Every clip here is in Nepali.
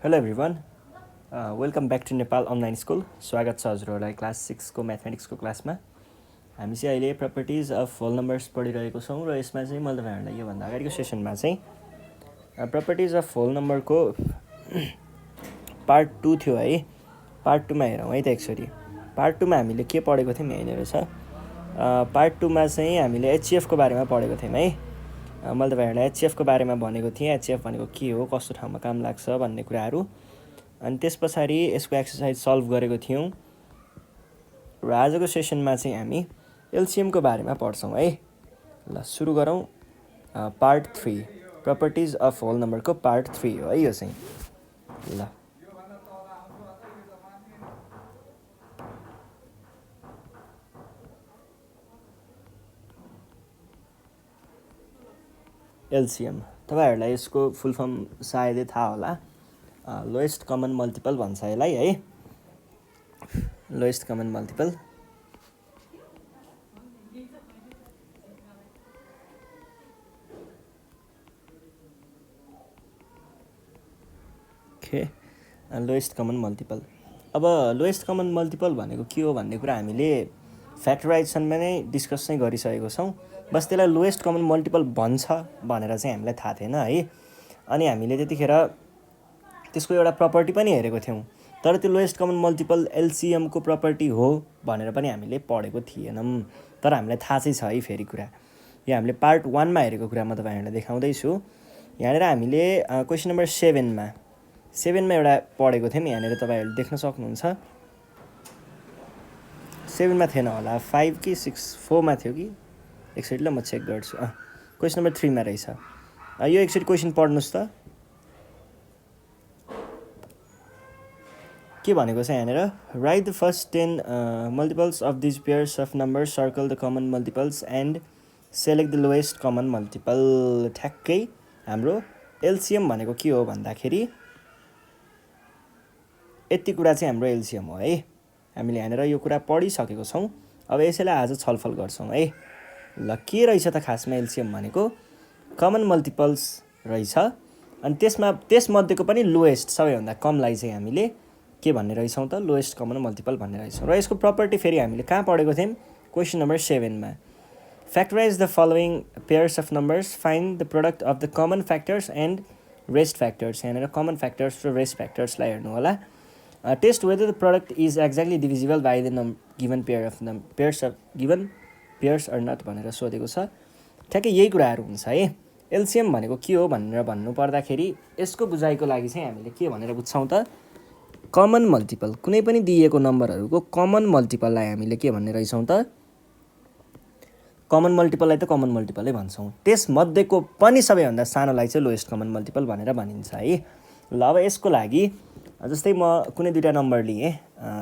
Hello everyone, welcome back to Nepal online school. स्वागत छ हजुरहरूलाई क्लास 6 को म्याथमेटिक्सको क्लासमा। हामी चाहिँ अहिले प्रपर्टिज अफ होल नम्बर्स पढिरहेको छौँ र यसमा चाहिँ मैले तपाईँहरूलाई योभन्दा अगाडिको सेसनमा चाहिँ प्रपर्टिज अफ होल नम्बरको पार्ट 2 थियो है। पार्ट 2 मा हेरौँ है त एकचोटि। पार्ट 2 मा हामीले के पढेको थियौँ हेर्ने रहेछ। पार्ट 2 मा चाहिँ हामीले एचसिएफको बारेमा पढेको थियौँ है। मैले तपाईँहरूलाई एचसिएफको बारेमा भनेको थिएँ, एचसिएफ भनेको के हो, कस्तो ठाउँमा काम लाग्छ भन्ने कुराहरू। अनि त्यस पछाडि यसको एक्सर्साइज सल्भ गरेको थियौँ र आजको सेसनमा चाहिँ हामी एलसिएमको बारेमा पढ्छौँ है। ल सुरु गरौँ। पार्ट 3 प्रपर्टिज अफ होल नम्बरको पार्ट 3 हो है यो चाहिँ। ल एलसिएम तपाईँहरूलाई यसको फुल फर्म सायदै थाहा होला। लोएस्ट कमन मल्टिपल भन्छ यसलाई है। Lowest common multiple lowest common multiple. अब लोएस्ट कमन मल्टिपल भनेको के हो भन्ने कुरा हामीले फ्याक्टराइजेसनमा नै डिस्कस चाहिँ गरिसकेको छौँ। बस त्यसलाई लोएस्ट कमन मल्टिपल भन्छ भनेर चाहिँ हामीलाई थाहा थिएन है। अनि हामीले त्यतिखेर त्यसको एउटा प्रपर्टी पनि हेरेको थियौँ, तर त्यो लोएस्ट कमन मल्टिपल एलसिएमको प्रपर्टी हो भनेर पनि हामीले पढेको थिएनौँ। तर हामीलाई थाहा चाहिँ छ है फेरि कुरा। यो हामीले पार्ट 1 मा हेरेको कुरा म तपाईँहरूलाई देखाउँदैछु। यहाँनिर हामीले क्वेसन नम्बर 7 मा एउटा पढेको थियौँ। यहाँनिर तपाईँहरूले देख्न सक्नुहुन्छ। 7 मा थिएन होला, 5 कि 6 4 मा थियो कि एकचोटि। ल म चेक गर्छु। क्वेसन नम्बर 3 मा रहेछ। यो एकचोटि क्वेसन पढ्नुहोस् त के भनेको छ यहाँनिर। Write the first 10 multiples of these pairs of numbers, circle the common multiples and select the lowest common multiple. ठ्याक्कै हाम्रो एलसिएम भनेको के हो भन्दाखेरि यति कुरा चाहिँ हाम्रो एलसिएम हो है। हामीले यहाँनिर यो कुरा पढिसकेको छौँ। अब यसैलाई आज छलफल गर्छौँ है। ल के रहेछ त खासमा एलसिएम भनेको कमन मल्टिपल्स रहेछ। अनि त्यसमध्येको पनि लोएस्ट सबैभन्दा कमलाई चाहिँ हामीले के भन्ने रहेछौँ त, लोएस्ट कमन मल्टिपल भन्ने रहेछौँ। र यसको प्रपर्टी फेरि हामीले कहाँ पढेको थियौँ, क्वेसन नम्बर 7 मा। Factorise the following pairs of numbers, find the product of the common factors and rest factors. यहाँनिर कमन फ्याक्टर्स र रेस्ट फ्याक्टर्सलाई हेर्नु होला। Test whether the product is exactly divisible by the given pair of pairs of given pairs or not भनेर सोधेको छ। ठ्याक्कै यही कुराहरू हुन्छ है। एलसिएम भनेको के हो भनेर भन्नु पर्दाखेरि यसको बुझाइको लागि चाहिँ हामीले के भनेर बुझ्छौँ त, कमन मल्टिपल। कुनै पनि दिएको नम्बरहरूको कमन मल्टिपललाई हामीले के भन्ने रहेछौँ त, कमन मल्टिपललाई त कमन मल्टिपलै भन्छौँ। त्यसमध्येको पनि सबैभन्दा सानोलाई चाहिँ लोएस्ट कमन मल्टिपल भनेर भनिन्छ है। ल अब यसको लागि जस्तै म कुनै दुईवटा नम्बर लिएँ,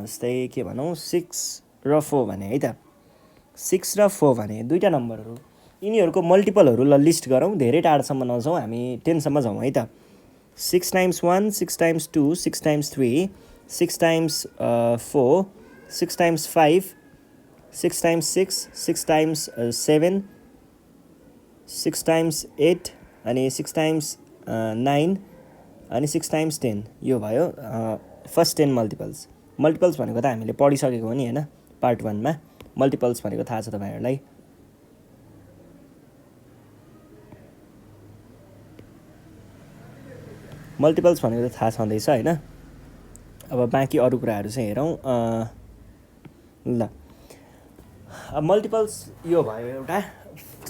जस्तै के भनौँ 6 र 4 भने है त। 6 र 4 भने दुईवटा नम्बरहरू, यिनीहरूको मल्टिपलहरू ल लिस्ट गरौँ। धेरै टाढोसम्म नजाउँ, हामी 10सम्म जाउँ है त। 6 times 1, 6 times 2, 6 times 3, 6 times 4, 6 times 5, 6 times 6, 6 times 7, 6 times 8, अनि 6 टाइम्स 9, अनि 6 टाइम्स 10। यो भयो फर्स्ट 10 मल्टिपल्स। मल्टिपल्स भनेको त हामीले पढिसकेको हो नि होइन, पार्ट 1 मा। मल्टिपल्स भनेको थाहा छ तपाईँहरूलाई। मल्टिपल्स भनेको त थाहा छँदैछ होइन। अब बाँकी अरू कुराहरू चाहिँ हेरौँ। ल अब मल्टिपल्स यो भयो एउटा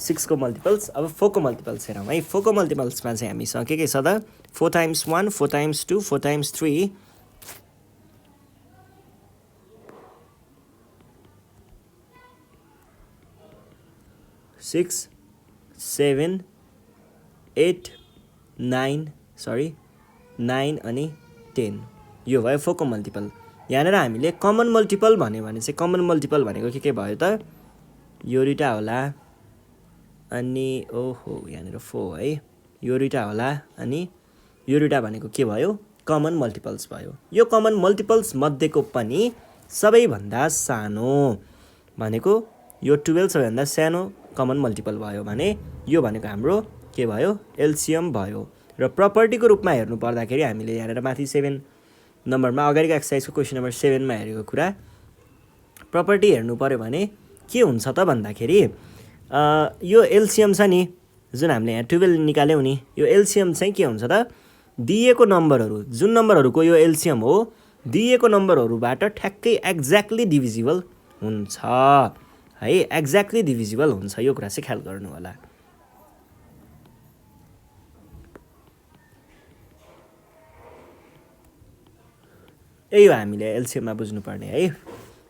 6 को मल्टिपल्स। अब 4 को मल्टिपल्स हेरौँ है। 4 को मल्टिपल्समा चाहिँ हामीसँग के छ त, 4 टाइम्स 1, 4 टाइम्स 2, 4 टाइम्स 3, 6, 7, 8, 9 अनि 10। यो भयो 4 को मल्टिपल। यहाँनिर हामीले कमन मल्टिपल भन्यो भने चाहिँ कमन मल्टिपल भनेको के भयो त, यो दुईवटा होला, अनि ओहो यहाँनिर 4 है, यो दुईवटा होला, अनि यो दुईवटा भनेको के भयो, कमन मल्टिपल्स भयो। यो कमन मल्टिपल्स मध्येको पनि सबैभन्दा सानो भनेको यो 12 सबैभन्दा सानो कमन मल्टिपल भयो भने यो भनेको हाम्रो के भयो, एलसिएम भयो। र प्रपर्टीको रूपमा हेर्नु पर्दाखेरि हामीले यहाँनिर माथि 7 नम्बरमा अगाडिको एक्सर्साइजको क्वेसन नम्बर 7मा हेरेको कुरा प्रपर्टी हेर्नु पर्यो भने के हुन्छ त भन्दाखेरि यो एलसिएम छ नि जुन हामीले यहाँ 12 निकाल्यौँ नि यो एलसिएम चाहिँ के हुन्छ त दिएको नम्बरहरू जुन नम्बरहरूको यो एलसिएम हो दिएको नम्बरहरूबाट ठ्याक्कै एक्ज्याक्टली डिभिजिबल हुन्छ है एक्ज्याक्टली डिभिजिबल हुन्छ यो कुरा चाहिँ ख्याल गर्नु होला यही हो हामीले एलसिएममा बुझ्नुपर्ने है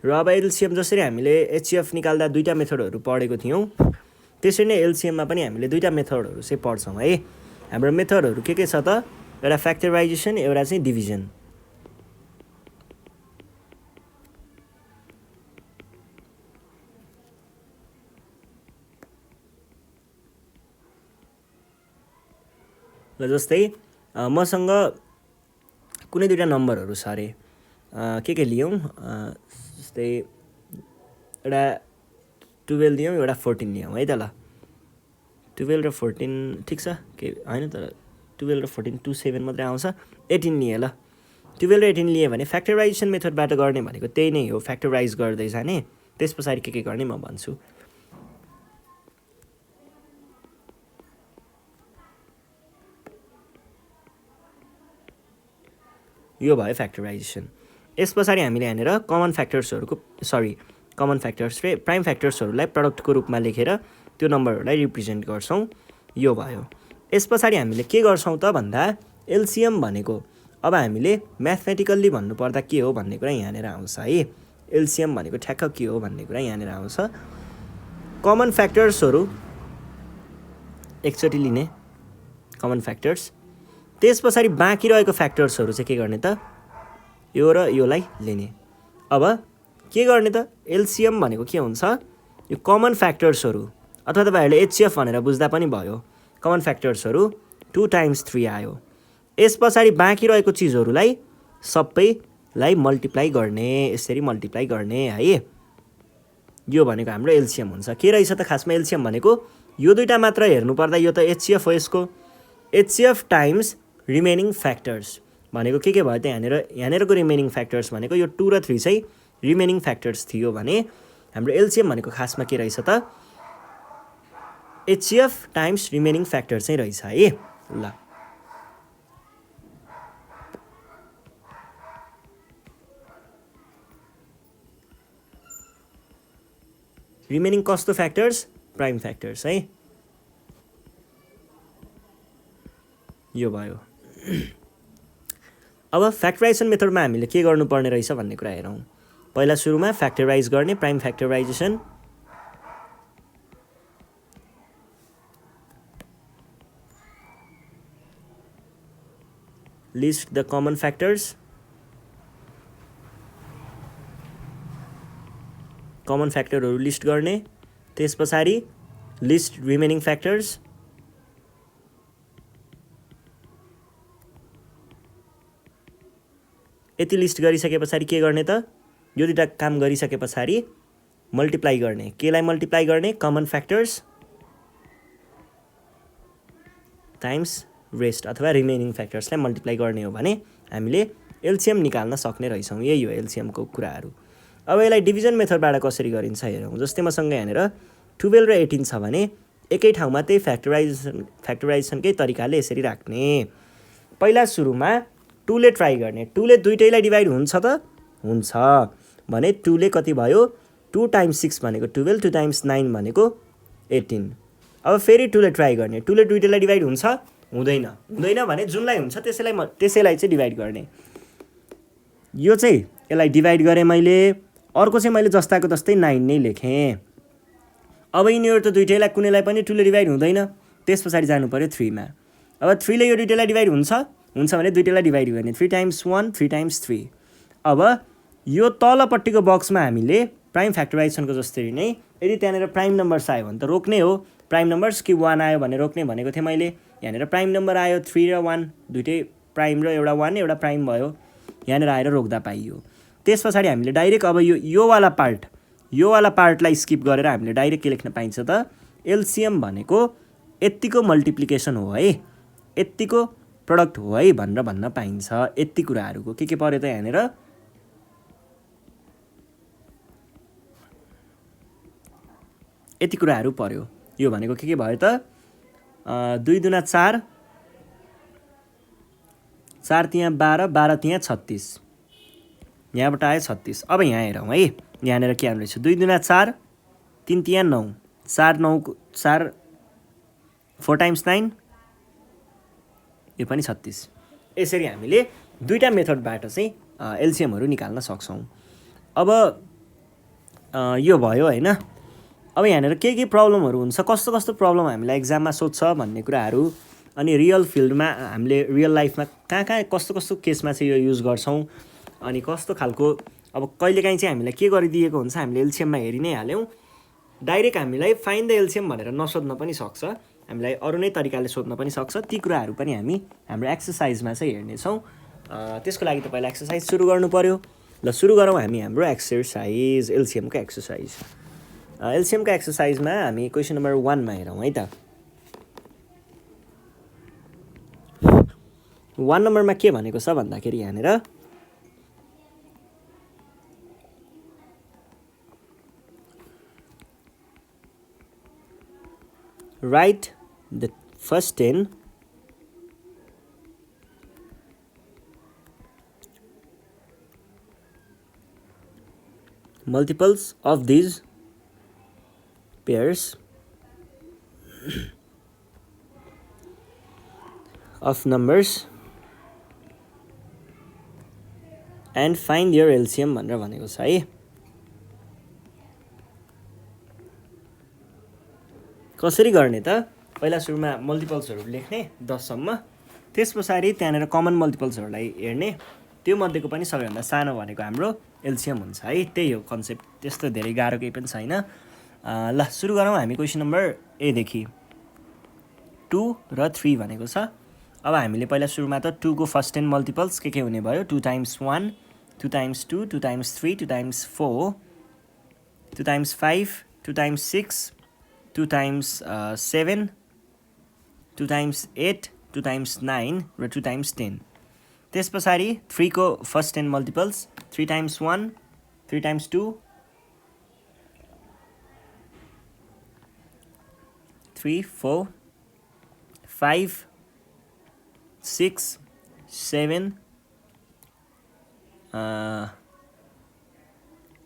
र अब एलसिएम जसरी हामीले एचसिएफ निकाल्दा दुईटा मेथडहरू पढेको थियौँ त्यसरी नै एलसिएममा पनि हामीले दुईटा मेथडहरू चाहिँ पढ्छौँ है हाम्रो मेथडहरू के छ त एउटा फ्याक्टराइजेसन एउटा चाहिँ डिभिजन ल जस्तै मसँग कुनै दुईटा नम्बरहरू छ अरे के लियौँ जस्तै एउटा 12 लियौँ एउटा 14 लियौँ है त ल 12 र 14 ठिक छ के होइन तर 12 र 14 27 मात्रै आउँछ 18 लिए ल 12 र 18 लिए भने फ्याक्टराइजेसन मेथडबाट गर्ने भनेको त्यही नै हो फ्याक्टराइज गर्दै जाने त्यस पछाडि के गर्ने म भन्छु यो भयो फ्याक्टराइजेसन यस पछाडि हामीले यहाँनिर कमन फ्याक्टर्स र प्राइम फ्याक्टर्सहरूलाई प्रडक्टको रूपमा लेखेर त्यो नम्बरहरूलाई रिप्रेजेन्ट गर्छौँ यो भयो यस पछाडि हामीले के गर्छौँ त भन्दा एलसिएम भनेको अब हामीले म्याथमेटिकल्ली भन्नुपर्दा के हो भन्ने कुरा यहाँनिर आउँछ है एलसिएम भनेको ठ्याक्क के हो भन्ने कुरा यहाँनिर आउँछ कमन फ्याक्टर्सहरू एकचोटि लिने कमन फ्याक्टर्स त्यस पछाडि बाँकी रहेको फ्याक्टर्सहरू चाहिँ के गर्ने त यो र योलाई लिने अब के गर्ने त एलसिएम भनेको के हुन्छ यो कमन फ्याक्टर्सहरू अथवा तपाईँहरूले एचसिएफ भनेर बुझ्दा पनि भयो कमन फ्याक्टर्सहरू 2 टाइम्स 3 आयो यस पछाडि बाँकी रहेको चिजहरूलाई सबैलाई मल्टिप्लाई गर्ने यसरी मल्टिप्लाई गर्ने है यो भनेको हाम्रो एलसिएम हुन्छ के रहेछ त खासमा एलसिएम भनेको यो दुईटा मात्र हेर्नु पर्दा यो त एचसिएफ हो यसको एचसिएफ टाइम्स रिमेनिङ फ्याक्टर्स भनेको के भयो त यहाँनिरको रिमेनिङ फ्याक्टर्स भनेको यो 2 र 3 चाहिँ रिमेनिङ फ्याक्टर्स थियो भने हाम्रो एलसिएम भनेको खासमा के रहेछ त एचसिएफ टाइम्स रिमेनिङ फ्याक्टर चाहिँ रहेछ है ल रिमेनिङ कस्तो फ्याक्टर्स प्राइम फ्याक्टर्स है यो भयो अब फ्याक्टराइजेसन मेथडमा हामीले के गर्नुपर्ने रहेछ भन्ने कुरा हेरौँ पहिला सुरुमा फ्याक्टराइज गर्ने prime factorisation list the common factors common फ्याक्टरहरू लिस्ट गर्ने त्यस पछाडि लिस्ट रिमेनिङ फ्याक्टर्स यति लिस्ट गरिसके पछाडि के गर्ने त यो दुईटा काम गरिसके पछाडि मल्टिप्लाई गर्ने केलाई मल्टिप्लाई गर्ने कमन फ्याक्टर्स टाइम्स रेस्ट अथवा रिमेनिङ फ्याक्टर्सलाई मल्टिप्लाई गर्ने हो भने हामीले एलसिएम निकाल्न सक्ने रहेछौँ यही हो एलसिएमको कुराहरू अब यसलाई डिभिजन मेथडबाट कसरी गरिन्छ हेरौँ जस्तै मसँग यहाँनिर 12 र 18 छ भने एकै ठाउँमा त्यही फ्याक्टराइजेसनकै तरिकाले यसरी राख्ने पहिला सुरुमा 2 ले ट्राई गर्ने 2 ले दुईटैलाई डिभाइड हुन्छ त हुन्छ भने 2 ले कति भयो 2 टाइम्स 6 भनेको 12 2 टाइम्स 9 भनेको 18 अब फेरि 2 ले ट्राई गर्ने 2 ले दुईटैलाई डिभाइड हुन्छ हुँदैन भने जुनलाई हुन्छ त्यसैलाई चाहिँ डिभाइड गर्ने यो चाहिँ यसलाई डिभाइड गरेँ मैले अर्को चाहिँ मैले जस्ताको जस्तै 9 नै लेखेँ अब यिनीहरू त दुईटैलाई कुनैलाई पनि 2 ले डिभाइड हुँदैन त्यस पछाडि जानु पर्यो 3 मा अब 3 ले यो दुईटैलाई डिभाइड हुन्छ भने दुईटैलाई डिभाइड गर्ने 3 टाइम्स 1 3 टाइम्स 3 अब यो तलपट्टिको बक्समा हामीले प्राइम फ्याक्टराइजेसनको जस्तै नै यदि त्यहाँनिर प्राइम नम्बर्स आयो भने त रोक्ने हो प्राइम नम्बर्स कि 1 आयो भने रोक्ने भनेको थिएँ मैले यहाँनिर प्राइम नम्बर आयो 3 र 1 दुईटै प्राइम र एउटा 1 एउटा प्राइम भयो यहाँनिर आएर रोक्दा पाइयो त्यस पछाडि हामीले डाइरेक्ट अब यो वाला पार्टलाई स्किप गरेर हामीले डाइरेक्ट के लेख्न पाइन्छ त एलसिएम भनेको यत्तिको मल्टिप्लिकेसन हो है यत्तिको प्रडक्ट हो है भनेर भन्न पाइन्छ। यति कुराहरूको के पर्यो त यहाँनिर यति कुराहरू पर्यो। यो भनेको के भयो त 2 दुना 4, 4 तिहाँ 12, 12 तिहाँ 36, यहाँबाट आयो 36। अब यहाँ हेरौँ है, यहाँनिर के आउनु रहेछ 2 दुना 4, 3 तिहाँ 9, 4 9 4 4 टाइम्स 9, यो पनि 36। यसरी हामीले दुईटा मेथडबाट चाहिँ एलसिएमहरू निकाल्न सक्छौँ। अब यो भयो हैन। अब यहाँनिर के प्रब्लमहरू हुन्छ, कस्तो कस्तो प्रब्लम हामीलाई एक्जाममा सोध्छ भन्ने कुराहरू, अनि रियल फिल्डमा हामीले रियल लाइफमा कहाँ कस्तो कस्तो केसमा चाहिँ यो युज गर्छौँ, अनि कस्तो खालको अब कहिलेकाहीँ चाहिँ हामीलाई के गरिदिएको हुन्छ, हामीले एलसिएममा हेरि नै हाल्यौँ, डाइरेक्ट हामीलाई फाइन्ड द एलसिएम भनेर नसोध्न पनि सक्छ, हामीलाई अरू नै तरिकाले सोध्न पनि सक्छ। ती कुराहरू पनि हामी हाम्रो एक्सर्साइजमा चाहिँ हेर्नेछौँ। त्यसको लागि तपाईँलाई एक्सर्साइज सुरु गर्नु पर्यो। ल सुरु गरौँ हामी हाम्रो एक्सर्साइज, एलसिएमको एक्सर्साइज। एलसिएमको एक्सर्साइजमा हामी क्वेसन नम्बर 1 मा हेरौँ है त। 1 नम्बरमा के भनेको छ भन्दाखेरि यहाँनिर write the first 10 multiples of these pairs of numbers and find your LCM भनेर भनेको छ है। कसरी गर्ने त, पहिला सुरुमा मल्टिपल्सहरू लेख्ने 10 सम्म, त्यस पछाडि त्यहाँनिर कमन मल्टिपल्सहरूलाई हेर्ने, त्यो मध्येको पनि सबैभन्दा सानो भनेको हाम्रो एलसिएम हुन्छ है। त्यही हो कन्सेप्ट, त्यस्तो धेरै गाह्रो केही पनि छैन। ल सुरु गरौँ हामी क्वेसन नम्बर ए देखि। 2 र 3 भनेको छ। अब हामीले पहिला सुरुमा त 2 को फर्स्ट 10 मल्टिपल्स के हुने भयो, 2 times 1, 2 times 2, 2 times 3, 2 times 4, 2 times 5, 2 times 6, 2 times 7, 2 times 8, 2 times 9 र 2 टाइम्स 10। त्यस पछाडि 3 को फर्स्ट 10 मल्टिपल्स 3 टाइम्स 1, 3 टाइम्स 2, 3, 4, 5, 6, 7,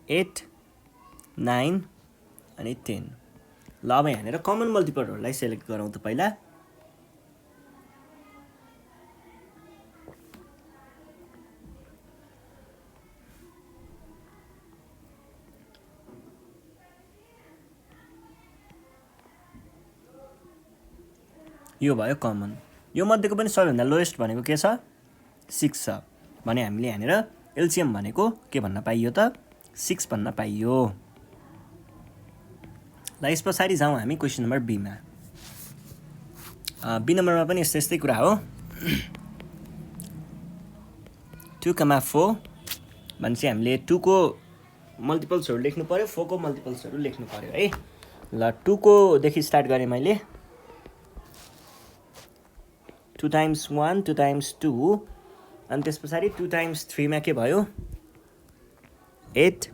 8, 9 अनि 10। ल अब यहाँनिर कमन मल्टिपलहरूलाई सेलेक्ट गरौँ त पहिला। यो भयो कमन। यो मध्येको पनि सबैभन्दा लोएस्ट भनेको के छ, 6 छ भने हामीले यहाँनिर एलसिएम भनेको के भन्न पाइयो त, 6 भन्न पाइयो। ल यस पछाडि जाउँ हामी क्वेसन नम्बर बीमा। बी नम्बरमा पनि यस्तै कुरा हो। 2,4 भनेपछि हामीले 2 को मल्टिपल्सहरू लेख्नु पर्यो, 4 को मल्टिपल्सहरू लेख्नु पर्यो है। ल 2 को देखि स्टार्ट गरेँ मैले। 2 टाइम्स 1, 2 टाइम्स 2 अनि त्यस पछाडि 2 टाइम्स 3 मा के भयो, 8,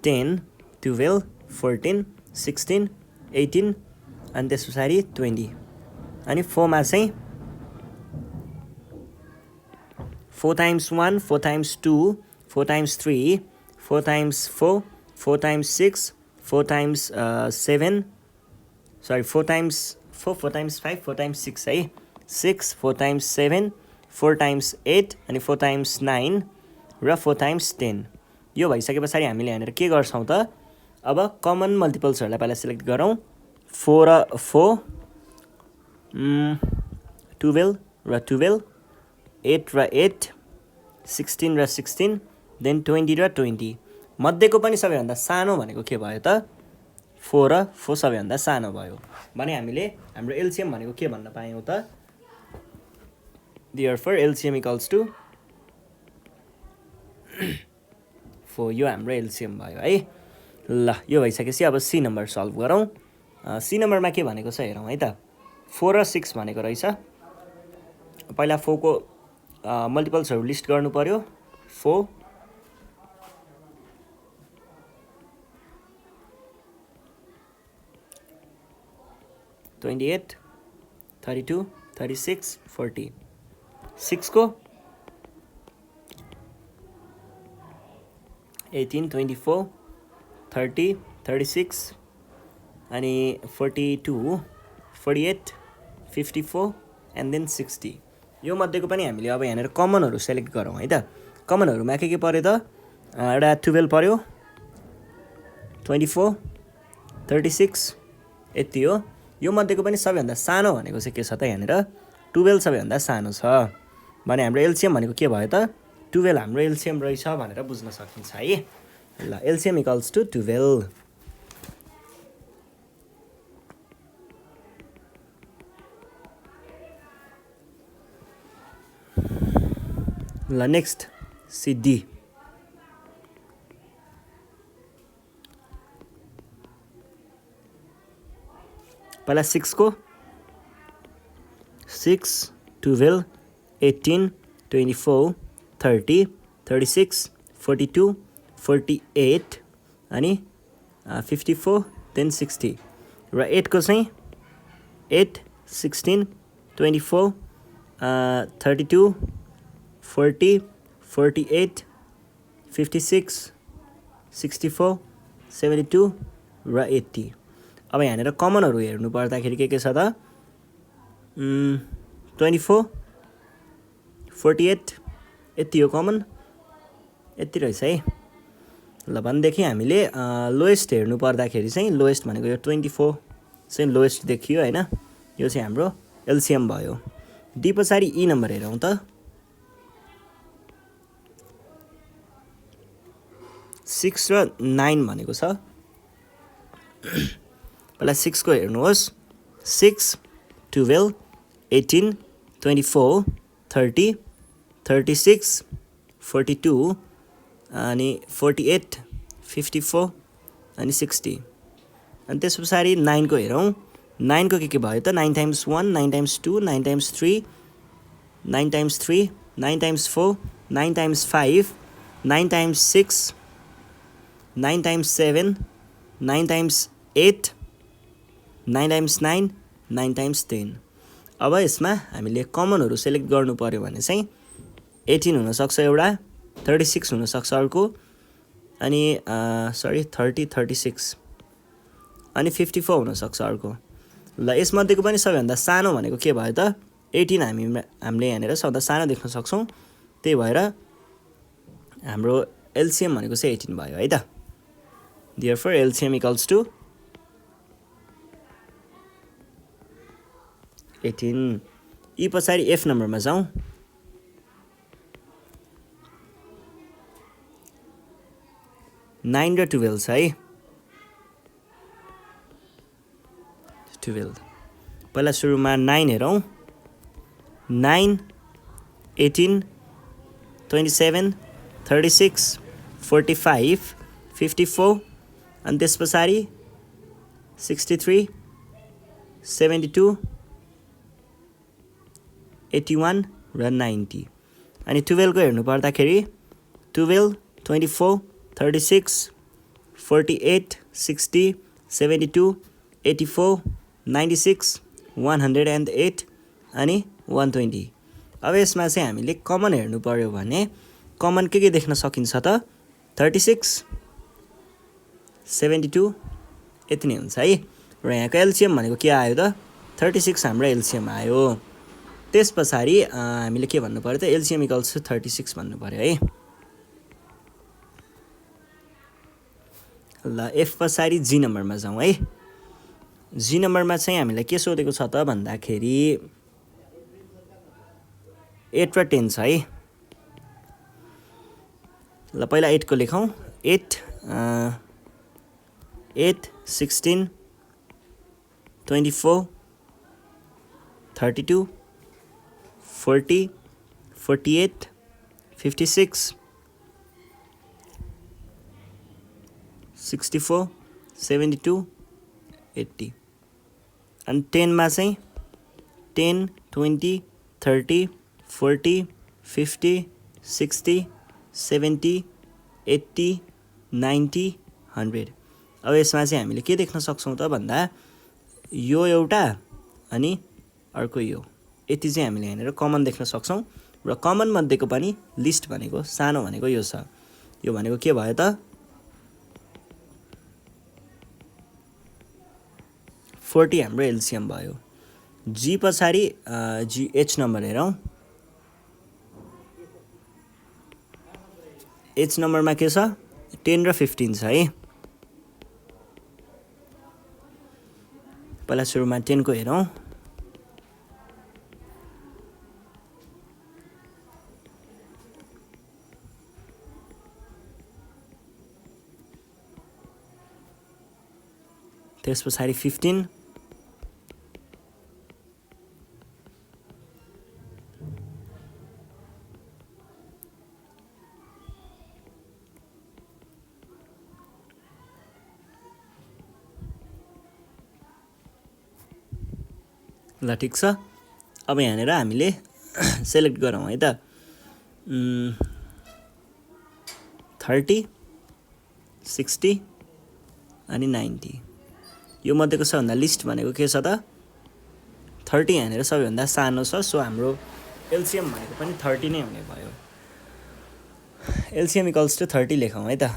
10, 12, 14, 16, 18 अनि त्यस पछाडि 20 अनि 4 मा चाहिँ 4 times 1, 4 times 2, 4 times 3, 4 times 4, 4 times 6, 4 times 7, sorry 4 times 4, 4 times 5, 4 times 6 है, 6, 4 टाइम्स 7, 4 टाइम्स 8 अनि 4 टाइम्स 9 र 4 टाइम्स 10। यो भइसके पछाडि हामीले यहाँनिर के गर्छौँ त, अब कमन मल्टिपल्सहरूलाई पहिला सिलेक्ट गरौँ। 4 र 4, 12 र 12, 8 र 8, 16 र 16, देन 20 र 20। मध्येको पनि सबैभन्दा सानो भनेको के भयो त, 4 र 4 सबैभन्दा सानो भयो भने हामीले हाम्रो एलसिएम भनेको के भन्न पायौँ त, therefore LCM equals to 4। यो हाम्रो एलसिएम भयो है। ल यो भइसकेपछि अब सी नम्बर सल्भ गरौँ। सी नम्बरमा के भनेको छ हेरौँ है त। 4 र 6 भनेको रहेछ। पहिला 4 को मल्टिपल्सहरु लिस्ट गर्नु पर्यो 4 28 32 36 40 6 को 18 24 30 36 अनि 42 48 54 and then 60 यो मध्येको पनि हामीले अब यहाँनेर कमनहरु सेलेक्ट गरौँ है त कमनहरुमा के पर्यो त एउटा 12 पर्यो 24 36 यति हो यो मध्येको पनि सबैभन्दा सानो भनेको चाहिँ के छ त यहाँनेर 12 सबैभन्दा सानो छ भने हाम्रो एलसीएम भनेको के भयो त 12 हाम्रो एलसीएम रहेछ भनेर बुझ्न सकिन्छ है ल एलसीएम इक्वल्स टु 12 ल नेक्स्ट सिडी पहिला 6 को 6 12 18 24 30 36 42 48 अनि 54 then 60 र 8 को चाहिँ 8 16 24 32 40 48 56 64 72 र 80 अब यहाँनेर कमनहरु हेर्नु पर्दाखेरि के छ त 24 48 यति हो कमन यति रहेछ है ल भनेदेखि हामीले लोएस्ट हेर्नु पर्दाखेरि चाहिँ लोएस्ट भनेको यो 24 चाहिँ लोएस्ट देखियो हैन यो चाहिँ हाम्रो एलसीएम भयो डी पछाडी ई नम्बर हेरौँ त 6 र 9 भनेको छ पहिला 6 को हेर्नुहोस् 6 12 18 24 30 36 42 अनि 48 54 अनि 60 अनि त्यसपछि 9 को हेरौँ 9 को के भयो त 9 times 1 9 times 2 9 times 3 9 times 3 9 times 4 9 times 5 9 times 6 9 times 7 9 times 8 9 times 9 9 times 10 अब यसमा हामीले कमनहरु सेलेक्ट गर्नु पर्यो भने चाहिँ 18 हुन सक्छ एउटा 36 हुन सक्छ अर्को अनि 30 36 अनि 54 हुन सक्छ अर्को ल यसमध्येको पनि सबैभन्दा सानो भनेको के भयो त 18 हामीले यहाँनेर सबभन्दा सानो देख्न सक्छौं त्यही भएर हाम्रो एलसीएम भनेको चाहिँ 18 भयो है त therefore LCM equals to 18 यी पछाडी एफ नम्बरमा जाउँ 9 र 12 छ है 12 पहिला सुरुमा 9 हेरौँ 9 18 27 36 45 54 अनि त्यसपछि 63 72 81 र 90 अनि 12 को हेर्नु पर्दाखेरि 12 24 36 48 60 72 84 96 108 अनि 120 अब यसमा चाहिँ हामीले कमन हेर्नु पर्यो भने कमन के देख्न सकिन्छ त 36 72 यति नै हुन्छ है र यहाँको एलसीएम भनेको के आयो त 36 हाम्रो एलसीएम आयो त्यसपछि हामीले के भन्नु पर्यो त एलसीएम इक्वल्स टु 36 भन्नु पर्यो है ल एफ पछाडी जी नम्बरमा जाउँ है जी नम्बरमा चाहिँ हामीलाई के सोधेको छ त भन्दाखेरि 8 र 10 छ है ल पहिला 8 को लेखौं 8 16 24 32 40 48 56 64 72 80 अनि 10 मा चाहिँ 10 20 30 40 50 60 70 80 90 100। अब यसमा चाहिँ हामीले के देख्न सक्छौँ त भन्दा यो एउटा अनि अर्को यो, यति चाहिँ हामीले यहाँनिर कमन देख्न सक्छौँ। र कमन मध्येको पनि लिस्ट भनेको सानो भनेको यो छ। यो भनेको के भयो त 40 हाम्रो एलसिएम भयो। जी पछाडि जी एच नम्बर हेरौँ। एच नम्बरमा के छ 10 र 15 छ है। पहिला सुरुमा 10 को हेरौँ। त्यस पछाडि 15 ल ठिक छ। अब यहाँनिर हामीले सेलेक्ट गरौँ है त 30 60 अनि 90। यो मध्येको सबभन्दा लिस्ट भनेको के छ त 30 यहाँनिर सबैभन्दा सानो छ। सो हाम्रो एलसिएम भनेको पनि 30 नै हुने भयो। एलसिएम इक्वल्स टु 30 लेखौँ है त।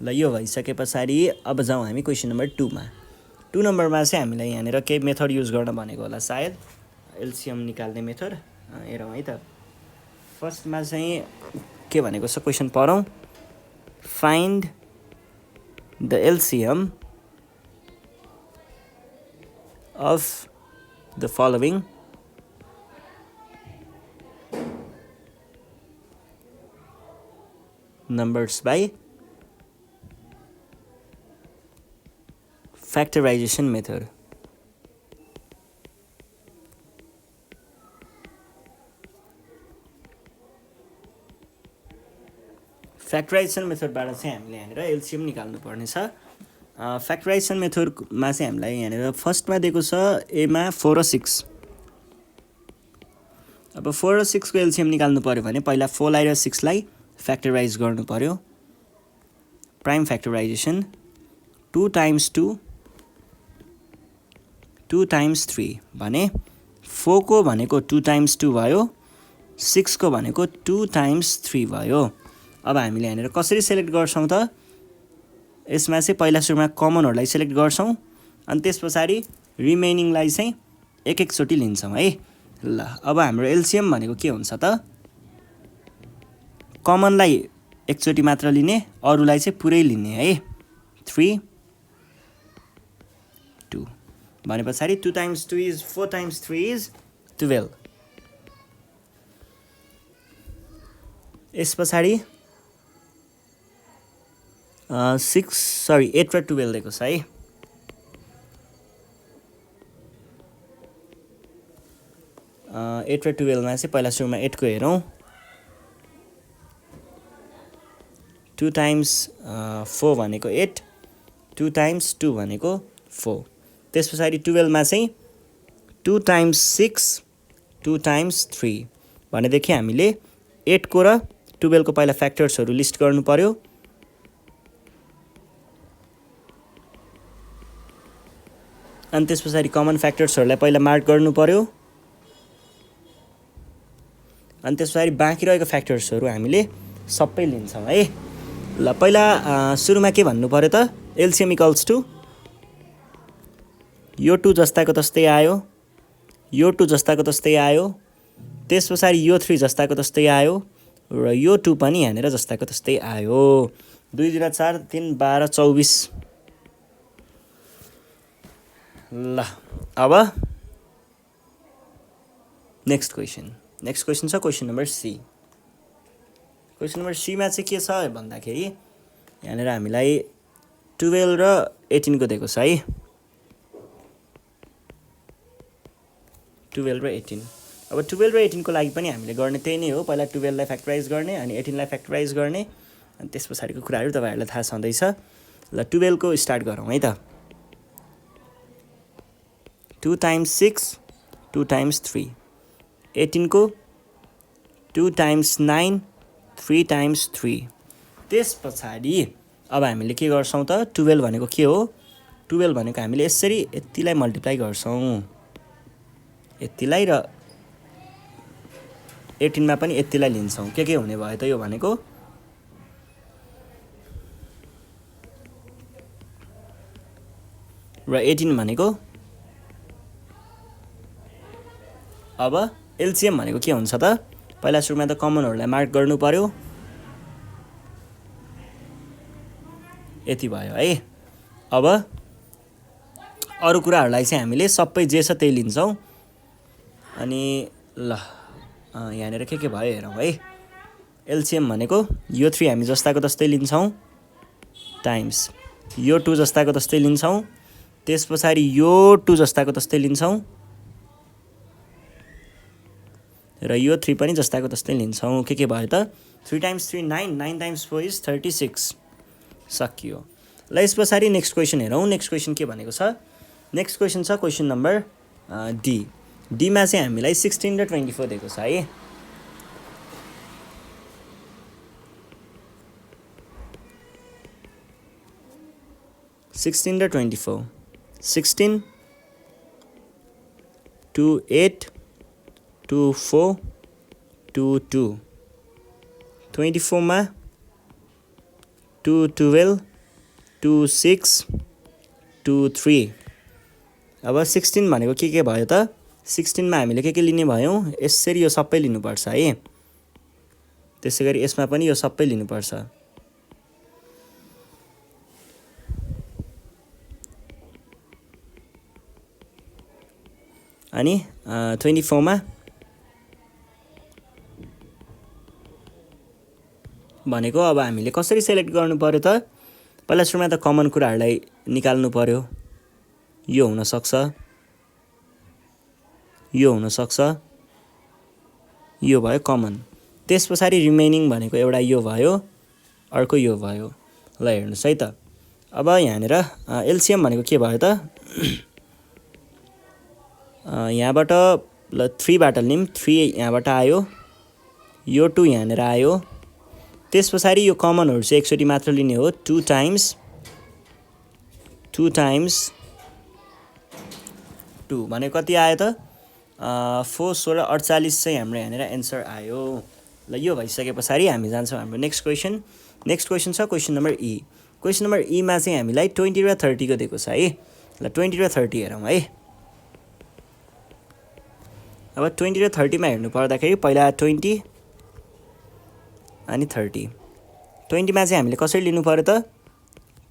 ल यो भइसके पछाडि अब जाउँ हामी क्वेसन नम्बर 2 मा। 2 नम्बरमा चाहिँ हामीलाई यहाँनिर केही मेथड युज गर्न भनेको होला सायद, एलसिएम निकाल्ने मेथड। हेरौँ है त। फर्स्टमा चाहिँ के भनेको छ क्वेसन पढौँ। Find the LCM of the following numbers by factorization method। Factorisation मेथडबाट चाहिँ हामीले यहाँनिर एलसिएम निकाल्नु पर्ने छ। फ्याक्टराइजेसन मेथडमा चाहिँ हामीलाई यहाँनिर फर्स्टमा दिएको छ एमा 4 र 6। अब 4 र 6 को एलसिएम निकाल्नु पर्यो भने पहिला 4 लाई र 6 लाई फ्याक्टराइज गर्नु पर्यो। प्राइम फ्याक्टराइजेसन 2 टाइम्स 2 2 टाइम्स 3 भने 4 को भनेको 2 टाइम्स 2 भयो, 6 को भनेको 2 टाइम्स 3 भयो। अब हामीले यहाँनिर कसरी सेलेक्ट गर्छौँ त यसमा चाहिँ पहिला सुरुमा कमनहरूलाई सेलेक्ट गर्छौँ अनि त्यस पछाडि रिमेनिङलाई चाहिँ एक एकचोटि लिन्छौँ है। ल अब हाम्रो एलसिएम भनेको के हुन्छ त कमनलाई एकचोटि मात्र लिने, अरूलाई चाहिँ पुरै लिने है। 3 2 भने पछाडि 2 टाइम्स 2 इज 4 टाइम्स 3 इज 12। यस पछाडि 8 र 12 दिएको छ है। एट र 12 मा चाहिँ पहिला सुरुमा 8 को हेरौँ। 2 टाइम्स 4 भनेको 8, 2 टाइम्स 2 भनेको 4। त्यस पछाडि 12 मा चाहिँ 2 टाइम्स 6 2 टाइम्स 3 भनेदेखि हामीले 8 को र 12 को पहिला फ्याक्टर्सहरू लिस्ट गर्नु पर्यो। अनि त्यस पछाडि कमन फ्याक्टर्सहरूलाई पहिला मार्क गर्नु पर्यो। अनि त्यस पछाडि बाँकी रहेको फ्याक्टर्सहरू हामीले सबै लिन्छौँ है। ल पहिला सुरुमा के भन्नु पर्यो त एलसिएम इक्वल्स टु यो 2 जस्ताको तस्तै आयो, यो 2 जस्ताको तस्तै आयो, त्यस पछाडि यो 3 जस्ताको तस्तै आयो र यो 2 पनि यहाँनिर जस्ताको तस्तै आयो। 2 गुणा 4 3 12 24। ल अब नेक्स्ट क्वेसन छ question number C. Question number सीमा चाहिँ के छ भन्दाखेरि यहाँनिर हामीलाई 12 र 18 को दिएको छ है। 12 र 18। अब 12 र 18 को लागि पनि हामीले गर्ने त्यही नै हो। पहिला 12 लाई फ्याक्टराइज गर्ने अनि 18 लाई फ्याक्टराइज गर्ने अनि त्यस पछाडिको कुराहरू तपाईहरुलाई थाहा छँदैछ। ल 12 को स्टार्ट गरौँ है त। 2 times 6, 2 times 3. 18 को 2 times 9, 3 times 3. त्यस पछाडि अब हामीले के गर्छौँ त 12 भनेको के हो 12 भनेको हामीले यसरी यतिलाई मल्टिप्लाई गर्छौँ यतिलाई र 18 मा पनि यतिलाई लिन्छौँ के हुने भयो त यो भनेको र 18 भनेको अब एलसीएम भनेको के हुन्छ त पहिला सुरुमा त कमनहरुलाई मार्क गर्नु पर्यो यति भयो है अब अरु कुराहरुलाई चाहिँ हामीले सबै जे छ त्यही लिन्छौं अनि ल यहाँनेर के भयो हेरौं है एलसीएम भनेको यो 3 हामी जस्ताको तस्तै लिन्छौं टाइम्स यो 2 जस्ताको तस्तै लिन्छौं त्यसपछि यो 2 जस्ताको तस्तै लिन्छौं र यो 3 पनि जस्ताको तस्तै लिन्छौं के भयो त 3 times 3 9 9 times 4 is 36 सकियो ल यसपछि नेक्स्ट क्वेशन हेरौं नेक्स्ट क्वेशन के भनेको छ नेक्स्ट क्वेशन छ क्वेशन नम्बर डी डी मा चाहिँ हामीलाई 16 र 24 दिएको छ है $16 र 24 16 2 8 2 4 2 2 24 मा 2 12 2 6 2 3 अब 16 भनेको के भयो त 16 मा हामीले के लिने भयौं यसरी यो सबै लिनु पर्छ है त्यसैगरी यसमा पनि यो सबै लिनु पर्छ अनि 24 मा भनेको अब हामीले कसरी सिलेक्ट गर्नु पर्यो त पहिला सुरुमा त कमन कुराहरुलाई निकाल्नु पर्यो यो हुन सक्छ यो भयो कमन त्यसपछि रिमेनिङ भनेको एउटा यो भयो अर्को यो भयो ल हेर्नुस् है त अब यहाँनेर एलसीएम भनेको के भयो त यहाँबाट ल 3 बाट लिम 3 यहाँबाट आयो यो 2 यहाँनेर आयो त्यसपछि यो कमनहरु चाहिँ एकचोटी मात्र लिने हो 2 times 2 भने कति आयो त 4 16 48 चाहिँ हाम्रो यहाँनेर आन्सर आयो ल यो भइसकेपछि हामी जान्छौं हाम्रो नेक्स्ट क्वेशन छ क्वेशन नम्बर ई क्वेशन नम्बर ई मा चाहिँ हामीलाई 20 र 30 को दिएको छ है ल 20 र 30 हेरौं है अब 20 र 30 मा हेर्नु पर्दाखेरि पहिला 20 अनि 30 20 मा चाहिँ हामीले कसरी लिनु पर्यो त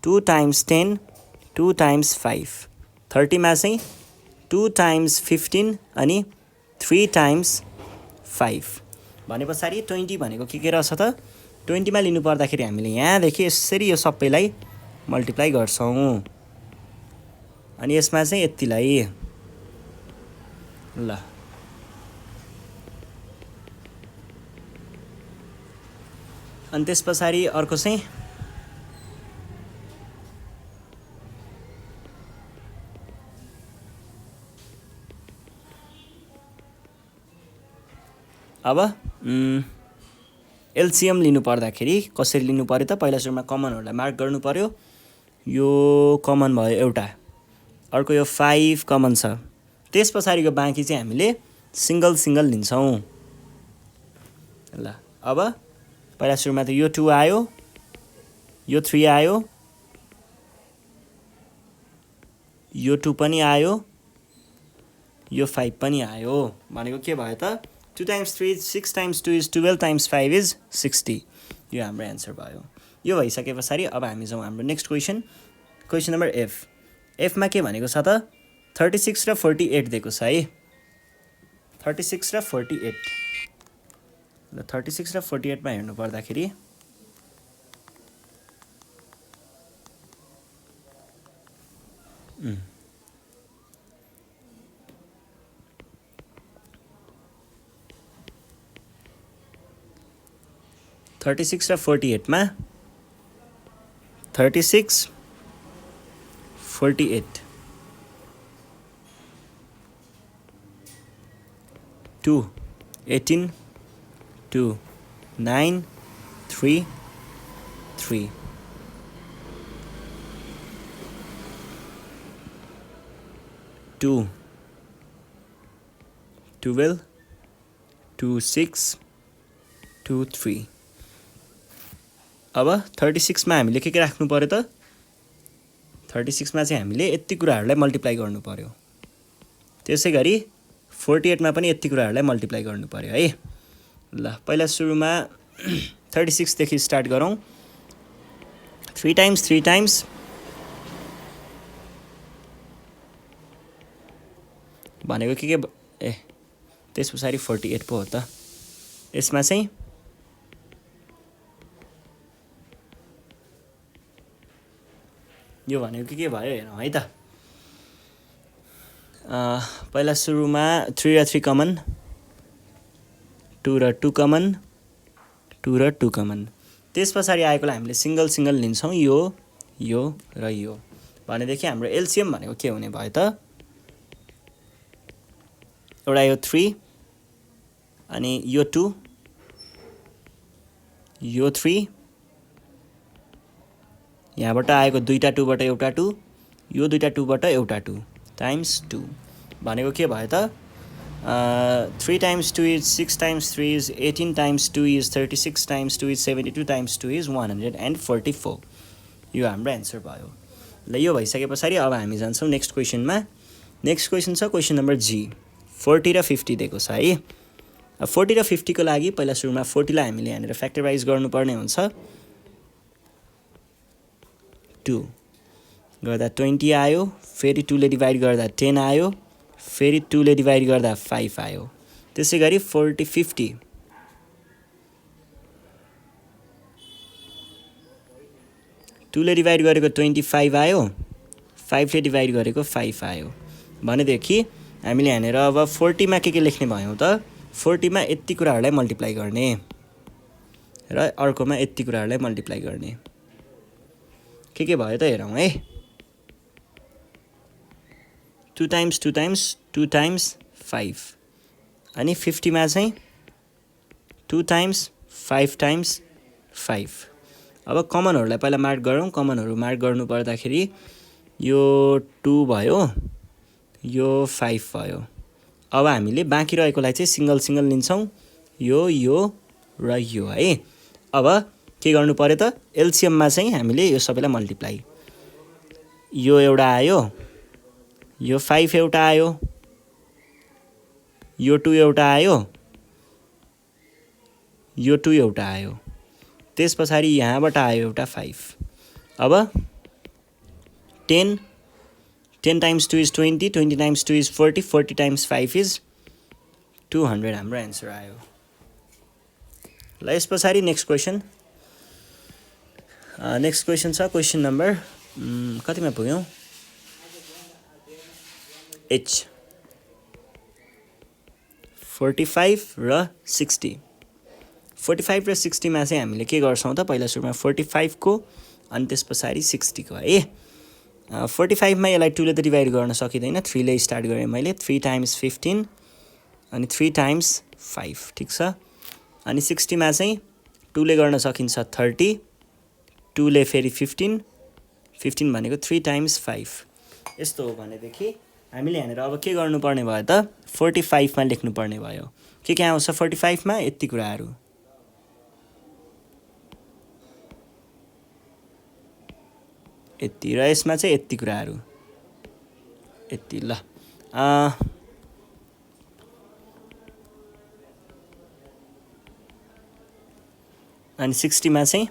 2 times 10 2 times 5 30 मा चाहिँ 2 times 15 अनि 3 times 5 भनेपछि 20 भनेको के रहेछ त 20 मा लिनु पर्दाखेरि हामीले यहाँ देखि यसरी यो सबैलाई मल्टिप्लाई गर्छौं अनि यसमा चाहिँ यतिलाई ल अनि त्यसपछि अर्को चाहिँ अब एलसीएम लिनु पर्दाखेरि कसरी लिनु पर्यो त पहिला सुरुमा कमनहरुलाई मार्क गर्नु पर्यो यो कमन भयो एउटा अर्को यो 5 कमन छ त्यसपछाडिको बाँकी चाहिँ हामीले सिंगल लिन्छौं ल अब पहिला सुरुमा त यो 2 आयो यो 3 आयो यो 2 पनि आयो यो 5 पनि आयो भनेको के भयो त 2 times 3 6 times 2 is 12 times 5 is 60 यो हाम्रो आन्सर भयो यो भइसकेपछि अब हामी जाउँ हाम्रो नेक्स्ट क्वेशन नम्बर एफ मा के भनेको छ त 36 र 48 दिएको छ है 36 र 48 ल 36 र 48 मा हेर्नु पर्दाखेरि Mm. 36 र 48 मा 36 48 2 18 2 9 3 3 2 12 2 6 2 3 अब 36 मा हामीले के राख्नु पर्यो त 36 मा चाहिँ हामीले यति कुराहरुलाई मल्टिप्लाई गर्नु पर्यो त्यसैगरी 48 मा पनि यति कुराहरुलाई मल्टिप्लाई गर्नु पर्यो है ल पहिला सुरुमा 36 देखि स्टार्ट गरौँ 3 टाइम्स भनेको के ए त्यसपछि 48 पो हो त यसमा चाहिँ यो भनेको के भयो हेरौँ है त पहिला सुरुमा 3 र 3 कमन 2 र 2 कमन 2 र 2 कमन त्यसपछि आएकोलाई हामीले सिंगल लिन्छौं यो र यो भनेदेखि हाम्रो एलसीएम भनेको के हुने भयो त एउटा यो 3 अनि यो 2 यो 3 यहाँबाट आएको दुईटा 2 बाट एउटा 2 यो दुईटा 2 बाट एउटा 2 टाइम्स 2 भनेको के भयो त 3 times 2 is 6 times 3 is 18 times 2 is 36 times 2 is 72 times 2 is 144 यो हाम्रो आन्सर भयो ल यो भइसकेपछि अब हामी जान्छौं नेक्स्ट क्वेशनमा नेक्स्ट क्वेशन छ क्वेशन नम्बर जी 40 र 50 दिएको छ है 40 र 50 को लागि पहिला सुरुमा 40 लाई हामीले यहाँनेर फ्याक्टराइज गर्नुपर्ने हुन्छ 2 गर्दा 20 आयो फेरि 2 ले डिवाइड गर्दा 10 आयो फेरि 2 ले डिवाइड गर्दा 5 आयो त्यसैगरी 40 50 2 ले डिवाइड गरेको 25 आयो 5 ले डिवाइड गरेको 5 आयो भनेदेखि हामीले यहाँनेर अब 40 मा के लेख्ने भयौं त 40 मा यति कुराहरुलाई मल्टिप्लाई गर्ने र अर्कोमा यति कुराहरुलाई मल्टिप्लाई गर्ने के भयो त हेरौं है 2 times 2 times 2 times 5 अनि 50 मा चाहिँ 2 times 5 times 5 अब कमनहरुलाई पहिला मार्क गरौँ कमनहरु मार्क गर्नु पर्दाखेरि यो 2 भयो यो 5 भयो अब हामीले बाँकी रहेकोलाई चाहिँ सिंगल लिन्छौं यो र यो है अब के गर्नु पर्यो त एलसीएम मा चाहिँ हामीले यो सबैलाई मल्टिप्लाई यो एउटा आयो यो 5 एउटा आयो यो 2 एउटा आयो यो 2 एउटा आयो त्यसपछि यहाँबाट आयो एउटा 5 अब 10 times 2 is 20 20 times 2 is 40 40 times 5 is 200 हाम्रो आन्सर आयो ल यसपछि नेक्स्ट क्वेशन नेक्स्ट क्वेशन छ क्वेशन नम्बर कतिमा पुग्यौं एच 45 र 60 45 र 60 मा चाहिँ हामीले के गर्छौं त पहिला सुरुमा 45 को अनि त्यसपछि 60 को है 45 मा यसलाई 2 ले त डिवाइड गर्न सकिदैन 3 ले स्टार्ट गरे मैले 3 times 15 अनि 3 times 5 ठीक छ अनि 60 मा चाहिँ 2 ले गर्न सकिन्छ 30 2 ले फेरि 15 15 भनेको 3 times 5 यस्तो हो भनेदेखि हामीले यहाँनेर अब के गर्नुपर्ने भयो त 45 मा लेख्नु पर्ने भयो के आउँछ 45 मा यति कुराहरु यति र यसमा चाहिँ यति कुराहरु यति ल अनि 60 मा चाहिँ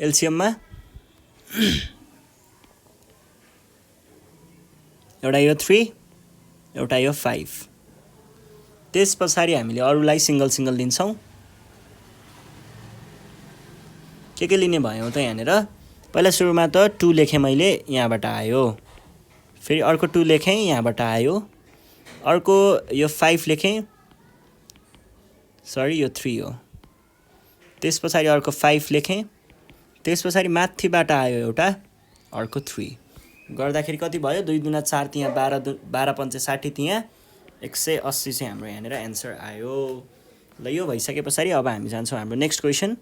एलसीएम मा एउटा यो 3 एउटा यो 5 त्यसपछि हामीले अरुलाई सिंगल लिन्छौं के लिने भयो त यहाँनेर पहिला सुरुमा त 2 लेखे मैले यहाँबाट आयो फेरि अर्को 2 लेखे यहाँबाट आयो अर्को यो 5 लेखे सरी यो 3 हो त्यस पछाडि अर्को 5 लेखेँ, त्यस पछाडि माथिबाट आयो एउटा अर्को 3 गर्दाखेरि कति भयो 2 दुना 4 त्यहाँ 12 पञ्चे 60 त्यहाँ 180 चाहिँ हाम्रो यहाँनिर एन्सर आयो। ल यो भइसके पछाडि अब हामी जान्छौँ हाम्रो नेक्स्ट क्वेसन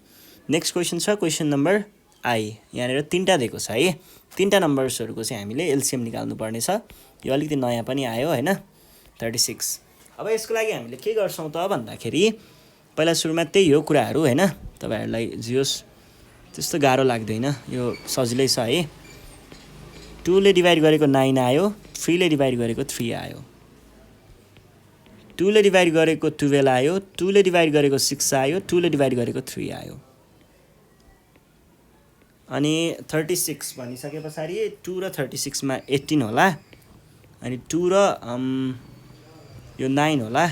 छ क्वेसन नम्बर आई। यहाँनिर 3टा दिएको छ है, 3टा नम्बर्सहरूको चाहिँ हामीले एलसिएम निकाल्नु पर्ने छ। यो अलिकति नयाँ पनि आयो हैन 36। अब यसको लागि हामीले के गर्छौँ त भन्दाखेरि पहिला सुरुमा त्यही हो कुराहरू हैन, तपाईहरुलाई जियोस् त्यस्तो गाह्रो लाग्दैन, यो सजिलै छ है। 2 ले डिभाइड गरेको 9 आयो, 3 ले डिभाइड गरेको 3 आयो, 2 ले डिभाइड गरेको 12 आयो, 2 ले डिभाइड गरेको 6 आयो, 2 ले डिभाइड गरेको 3 आयो। अनि 36 भनिसके पछाडि 2 र 36 मा 18 होला, अनि 2 र यो 9 होला,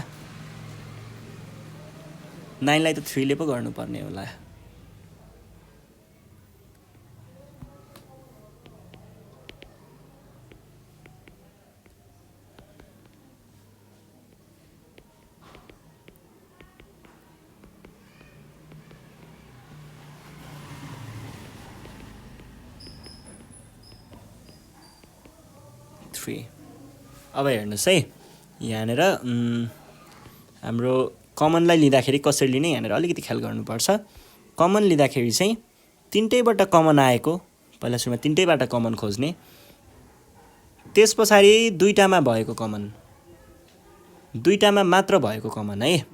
9 लाई त 3 ले पो गर्नुपर्ने होला। अब हेर्नुस् है, यहाँनिर हाम्रो कमनलाई लिँदाखेरि कसरी लिने यहाँनिर अलिकति ख्याल गर्नुपर्छ। कमन लिँदाखेरि चाहिँ तीनटैबाट कमन आएको, पहिला सुरुमा तीनटैबाट कमन खोज्ने, त्यस पछाडि दुईटामा भएको कमन, दुईटामा मात्र भएको कमन है।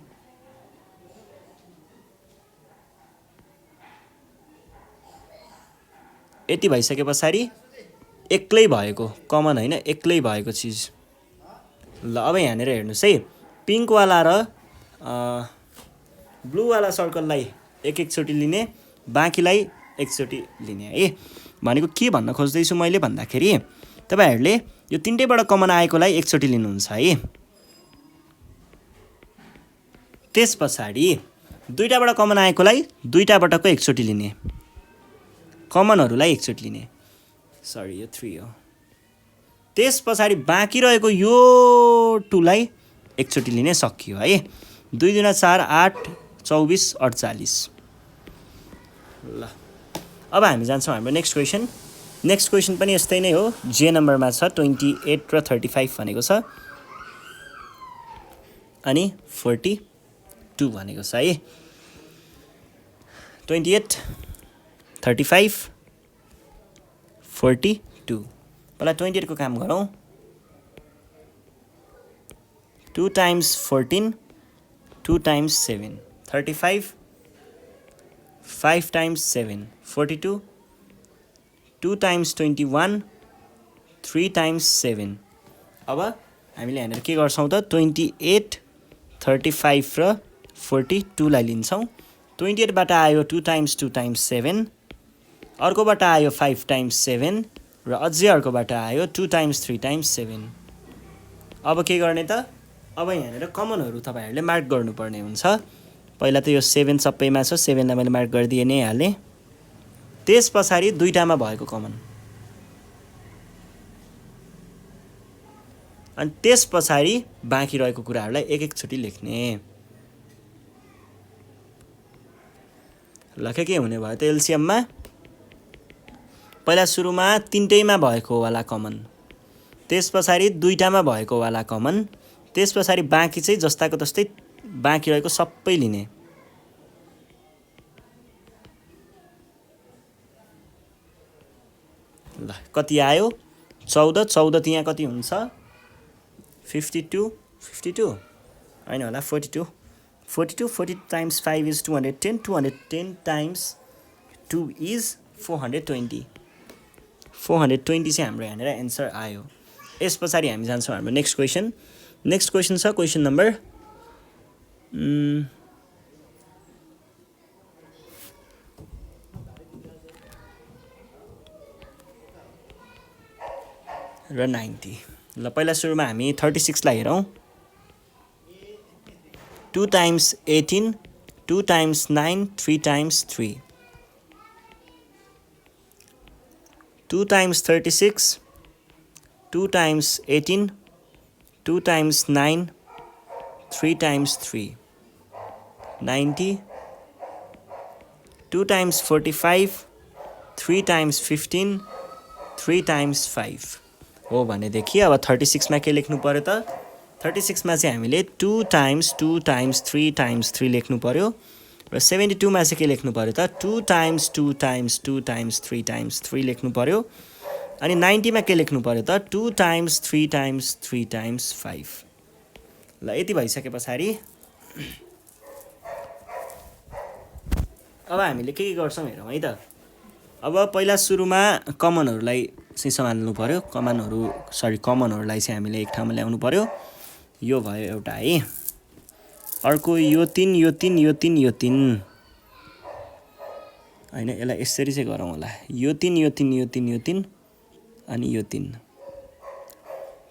यति भइसके पछाडि एक्लै भएको कमन हैन, एक्लै भएको चिज। ल अब यहाँनिर हेर्नुस् है, पिङ्क वाला र ब्लू वाला सर्कललाई एक एकचोटि लिने, बाँकीलाई एकचोटि लिने है। भनेको के भन्न खोज्दैछु मैले भन्दाखेरि तपाईहरुले यो तीनटैबाट कमन आएकोलाई एकचोटि लिनुहुन्छ है, त्यस पछाडि दुईटाबाट कमन आएकोलाई दुईटाबाटको एकचोटि लिने, कमनहरुलाई एकचोटि लिने, सरी यो 3 हो। त्यस पछाडि बाँकी रहेको यो 2 लाई एकचोटि लिने, सकियो है। 2 दुना 4 8 24 48। ल अब हामी जान्छौँ हाम्रो नेक्स्ट क्वेसन। नेक्स्ट क्वेसन पनि यस्तै नै हो, जे नम्बरमा छ 28 र 35 भनेको छ, अनि 42 भनेको छ है। 28 35 42। पहिला 28 को काम गरौँ। 2 times 14, 2 times 7, 35, 5 times 7, 42, 2 times 21, 3 times 7। अब हामीले यहाँनिर के गर्छौँ त 28, 35 र 42 लाई लिन्छौँ। 28 बाट आयो 2 times 2 times 7, अर्कोबाट आयो 5 times 7 र अझै अर्कोबाट आयो 2 times 3 times 7। अब के गर्ने त, अब यहाँनिर कमनहरु तपाईहरुले मार्क गर्नुपर्ने हुन्छ। पहिला त यो 7 सबैमा छ, 7 लाई मैले मार्क गरिदिए नै हाले। त्यस पछाडि दुईटामा भएको कमन, अनि त्यस पछाडि बाँकी रहेको कुराहरुलाई एक एकचोटि लेख्ने। ल के हुने भयो त एलसीएममा, पहिला सुरुमा तीनटैमा भएको वाला कमन, त्यस पछाडि दुईटामा भएको वाला कमन, त्यस पछाडि बाँकी चाहिँ जस्ताको तस्तै बाँकी रहेको सबै लिने। ल कति आयो 14, 14 त्यहाँ कति हुन्छ 52, 52 हैन होला 42, 42, 40 times 5 is 210, 210 times 2 is 420, 420 चाहिँ हाम्रो यहाँनिर एन्सर आयो। यस पछाडि हामी जान्छौँ हाम्रो नेक्स्ट क्वेसन। नेक्स्ट क्वेसन छ क्वेसन नम्बर र 90। ल पहिला सुरुमा हामी 36 लाई हेरौँ। 2 times 18, 2 times 9, 3 times 3, 2 times 36, 2 times 18, 2 times 9, 3 times 3, 90, 2 times 45, 3 times 15, 3 times 5 हो भनेदेखि अब 36 मा के लेख्नु पर्यो त 36 मा चाहिँ हामीले 2 times 2 times 3 times 3 लेख्नु पर्यो र 72 मा चाहिँ के लेख्नु पर्यो त 2 times 2 times 2 times 3 times 3 लेख्नु पर्यो अनि 90 मा के लेख्नु पर्यो त 2 times 3 times 3 times 5 ल यति भइसके पछाडी अब हामीले के गर्छौं हेरौं है त अब पहिला सुरुमा कमनहरुलाई चाहिँ सम्हाल्नु पर्यो कमनहरुलाई चाहिँ हामीले एक ठाउँमा ल्याउनु पर्यो यो भयो एउटा है अर्को यो 3 यो 3 यो 3 यो 3 हैन यसलाई यसरी चाहिँ गरौँ होला यो 3 यो 3 यो 3 यो 3 अनि यो 3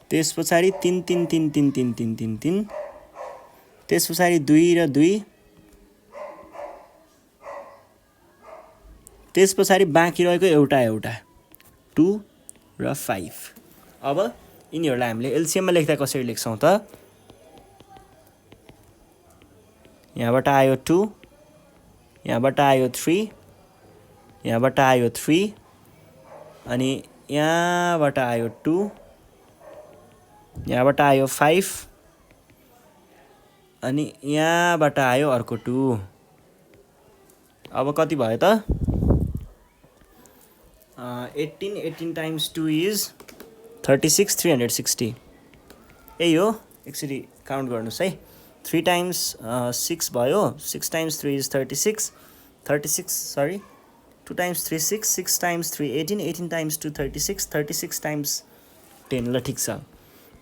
त्यसपछि 3 3 3 3 3 3 3 3 त्यसपछि 2 र 2 त्यसपछि बाँकी रहेको एउटा 2 र 5 अब यिनीहरुलाई हामीले एलसीएम मा लेख्दा कसरी लेख्छौं त यहाँबाट आयो 2 यहाँबाट आयो 3 यहाँबाट आयो 3 अनि यहाँबाट आयो 2 यहाँबाट आयो 5 अनि यहाँबाट आयो अर्को 2 अब कति भयो त 18 times 2 is 36 360 यही हो एकचोटी काउन्ट गर्नुस् है 3 times 6 भयो 6 times 3 is 36 2 times 3 6 6 times 3 18 times 2 36 36 times 10 ल ठीक छ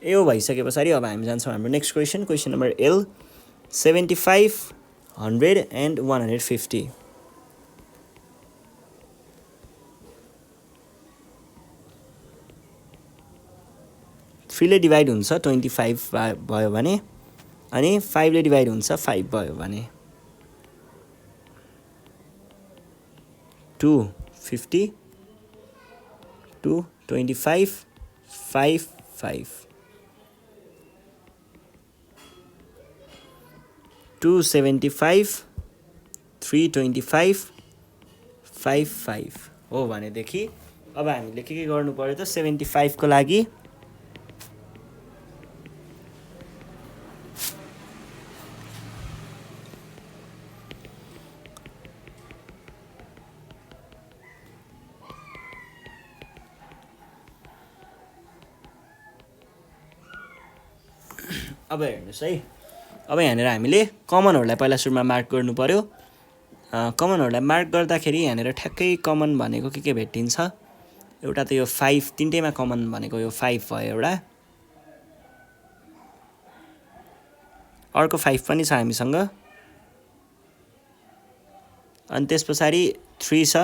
यो भइसके पछाडी अब हामी जान्छौं हाम्रो next question number L 75 100 and 150 3 ले डिवाइड हुन्छ 25 भयो भने अनि 5 ले डिवाइड हुन्छ 5 भयो भने 250 225 5 5 275 325 5 5 हो भनेदेखि अब हामीले के गर्नु पर्यो त 75 को लागि अब हेर्नुस् है अब यहाँनेर हामीले कमनहरुलाई पहिला सुरुमा मार्क गर्नु पर्यो कमनहरुलाई मार्क गर्दाखेरि यहाँनेर ठ्याक्कै कमन भनेको के भेटिन्छ एउटा त यो 5 तीनटैमा कमन भनेको यो 5 भयो एउटा अर्को 5 पनि छ हामीसँग अनि त्यसपछि 3 छ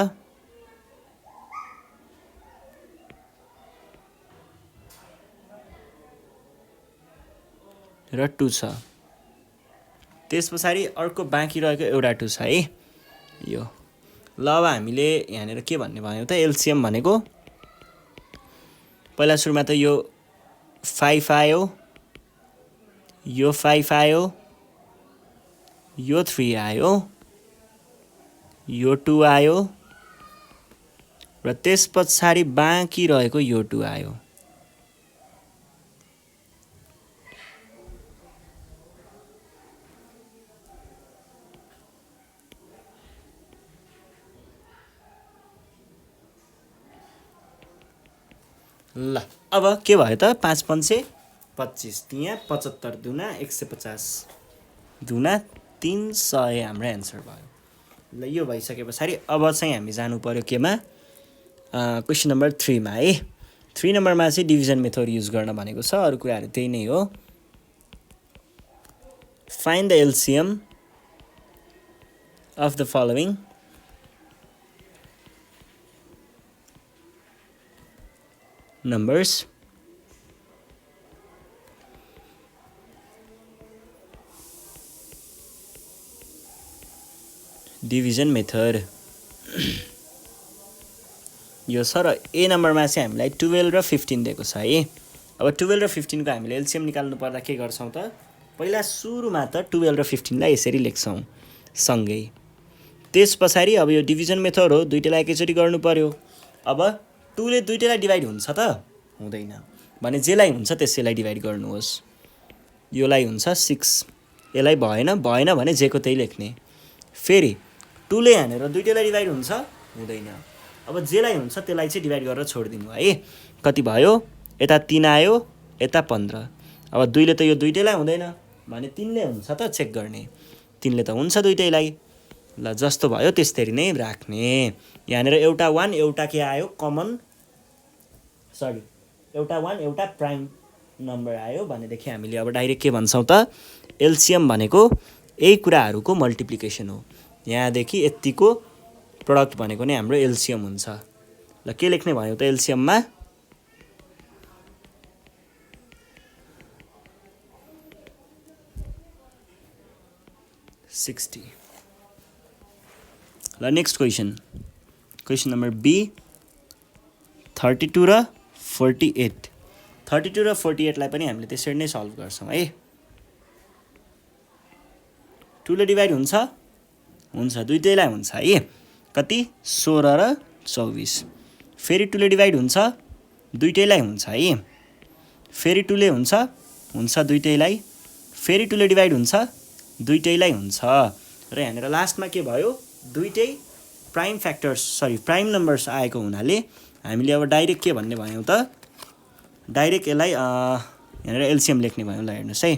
र 2 छ त्यसपछि अर्को बाँकी रहेको एउटा 2 छ है यो ल अब हामीले यहाँनेर के भन्ने भन्यो त एलसीएम भनेको पहिला सुरुमा त यो 5 आयो यो 5 आयो यो 3 आयो यो 2 आयो र त्यसपछि बाँकी रहेको यो 2 आयो ल अब के भयो त 5 पंचे 25 यहाँ 75 दुना 150 दुना 300 हाम्रो आन्सर भयो ल यो भइसके पछाडी अब चाहिँ हामी जानु पर्यो केमा क्वेशन नम्बर 3 मा है 3 नम्बरमा चाहिँ डिभिजन मेथड युज गर्न भनेको छ अरु कुराहरु त्यही नै हो find the LCM of the following numbers division method यो सर ए नम्बरमा चाहिँ हामीलाई 12 र 15 दिएको छ है अब 12 र 15 को हामीले एलसीएम निकाल्नु पर्दा के गर्छौं त पहिला सुरुमा त 12 र 15 लाई यसरी लेख्छौं सँगै त्यस पछाडि अब यो डिभिजन मेथड हो, दुईटैलाई एकैचोटि गर्नु पर्यो। अब 2 ले दुईटैलाई डिभाइड हुन्छ त हुँदैन, भने जेलाई हुन्छ त्यसैलाई डिभाइड गर्नुहोस्। योलाई हुन्छ 6, यसलाई भएन भने जेको त्यही लेख्ने। फेरि 2 ले हानेर दुईटैलाई डिभाइड हुन्छ हुँदैन, अब जेलाई हुन्छ त्यसलाई चाहिँ डिभाइड गरेर छोडिदिनु है। कति भयो, यता 3 आयो, यता 15। अब 2 ले त यो दुईटैलाई हुँदैन भने 3 ले हुन्छ त चेक गर्ने, 3 ले त हुन्छ दुईटैलाई। ल जस्तो भयो त्यसरी नै राख्ने। यहाँनिर एउटा 1 एउटा के आयो कमन, सरी एउटा 1 एउटा प्राइम नम्बर आयो भनेदेखि हामीले अब डाइरेक्ट के भन्छौँ त, एलसिएम भनेको यही कुराहरूको मल्टिप्लिकेसन हो। यहाँदेखि यतिको प्रडक्ट भनेको नै हाम्रो एलसिएम हुन्छ। ल के लेख्ने भयो त एलसिएममा, 60। ल नेक्स्ट क्वेसन नम्बर बी, 32 र 48। 32 र 48लाई पनि हामीले त्यसरी नै सल्भ गर्छौँ है। 2 ले डिभाइड हुन्छ दुईटैलाई हुन्छ है। कति, 16 र 24। फेरि 2 ले डिभाइड हुन्छ दुईटैलाई हुन्छ है। फेरि 2 ले हुन्छ दुईटैलाई। फेरि 2 ले डिभाइड हुन्छ दुईटैलाई हुन्छ। र यहाँनिर लास्टमा के भयो, दुईटै प्राइम नम्बर्स आएको हुनाले हामीले अब डाइरेक्ट के भन्ने भयौँ त, डाइरेक्ट यसलाई यहाँनिर एलसिएम लेख्ने भयौँ। ल हेर्नुहोस् है,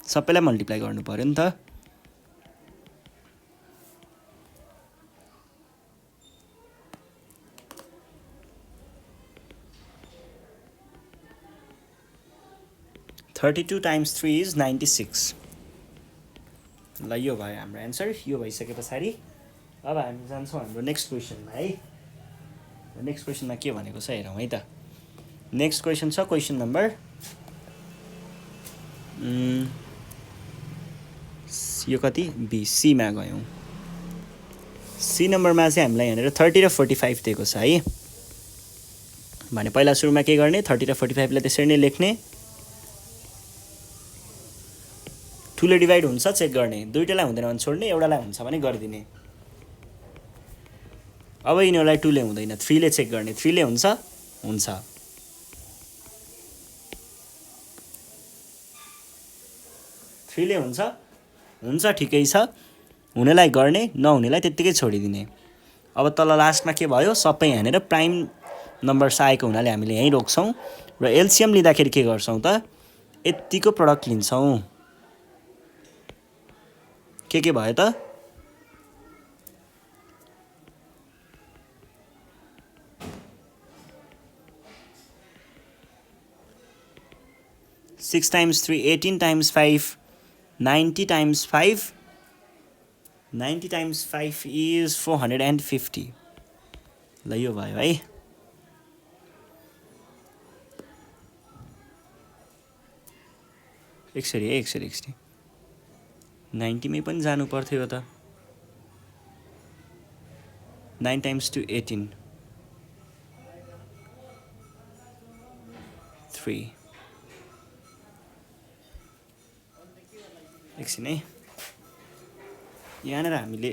सबैलाई मल्टिप्लाई गर्नु पर्यो नि त। (32 × 3 = 96। ल यो भयो हाम्रो एन्सर। यो भइसके पछाडि अब हामी जान्छौँ हाम्रो नेक्स्ट क्वेसनमा है। नेक्स्ट क्वेसनमा के भनेको छ हेरौँ है त। नेक्स्ट क्वेसन छ क्वेसन नम्बर यो कति, बी, सीमा गयौँ। सी नम्बरमा चाहिँ हामीलाई यहाँनिर 30 र 45 दिएको छ है। भने पहिला सुरुमा के गर्ने, 30 र 45लाई त्यसरी नै लेख्ने। 2 ले डिभाइड हुन्छ चेक गर्ने, दुईटैलाई हुँदैन भने छोड्ने, एउटालाई हुन्छ भने गरिदिने। अब यिनीहरूलाई 2 ले हुँदैन, 3 ले चेक गर्ने, 3 ले हुन्छ 3 ले हुन्छ ठिकै छ, हुनेलाई गर्ने, नहुनेलाई त्यत्तिकै छोडिदिने। अब तल लास्टमा के भयो, सबै यहाँनिर प्राइम नम्बर्स आएको हुनाले हामीले यहीँ रोक्छौँ र एलसिएम लिँदाखेरि के गर्छौँ त, यत्तिको प्रडक्ट लिन्छौँ। के भयो त, 6 × 3 = 18 × 5 90 × 5 90 × 5 is 450। ल यो भयो है। एकसरी 90 मै पनि जानु पर्थ्यो त। 9 × 2 = 18 3। एकछिन है, यहाँनिर हामीले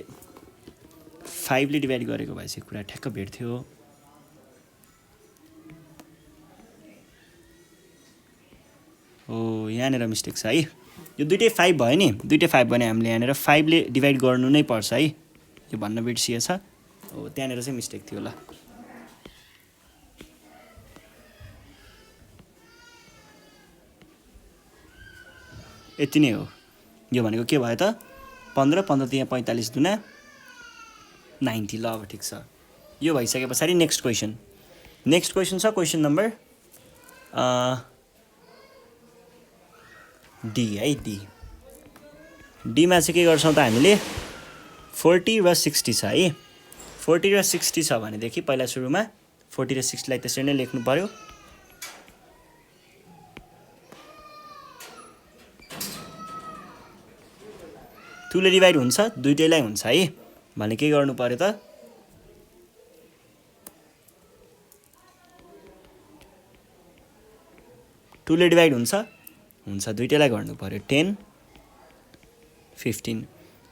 5 ले डिभाइड गरेको भए चाहिँ कुरा ठ्याक्क भेट्थ्यो। हो यहाँनिर मिस्टेक छ है, यो दुइटै 5 भयो नि, दुइटै 5 भने हामीले यहाँनिर 5 ले डिभाइड गर्नु नै पर्छ है, यो भन्न बिर्सिएछ। हो त्यहाँनिर चाहिँ मिस्टेक थियो। ल यति नै हो। यो भनेको के भयो त, 15 15 यहाँ 45 दुना 90। ल अब ठिक छ। यो भइसके पछाडि नेक्स्ट क्वेसन छ क्वेसन नम्बर डी है। डीमा चाहिँ के गर्छौँ त हामीले, 40 र 60 छ है। 40 र 60 छ भनेदेखि पहिला सुरुमा 40 र 60लाई त्यसरी नै लेख्नु पर्यो। 2ले डिभाइड हुन्छ दुईटैलाई हुन्छ है भने के गर्नु पर्यो त 2ले डिभाइड हुन्छ दुईटैलाई गर्नु पर्यो 10 15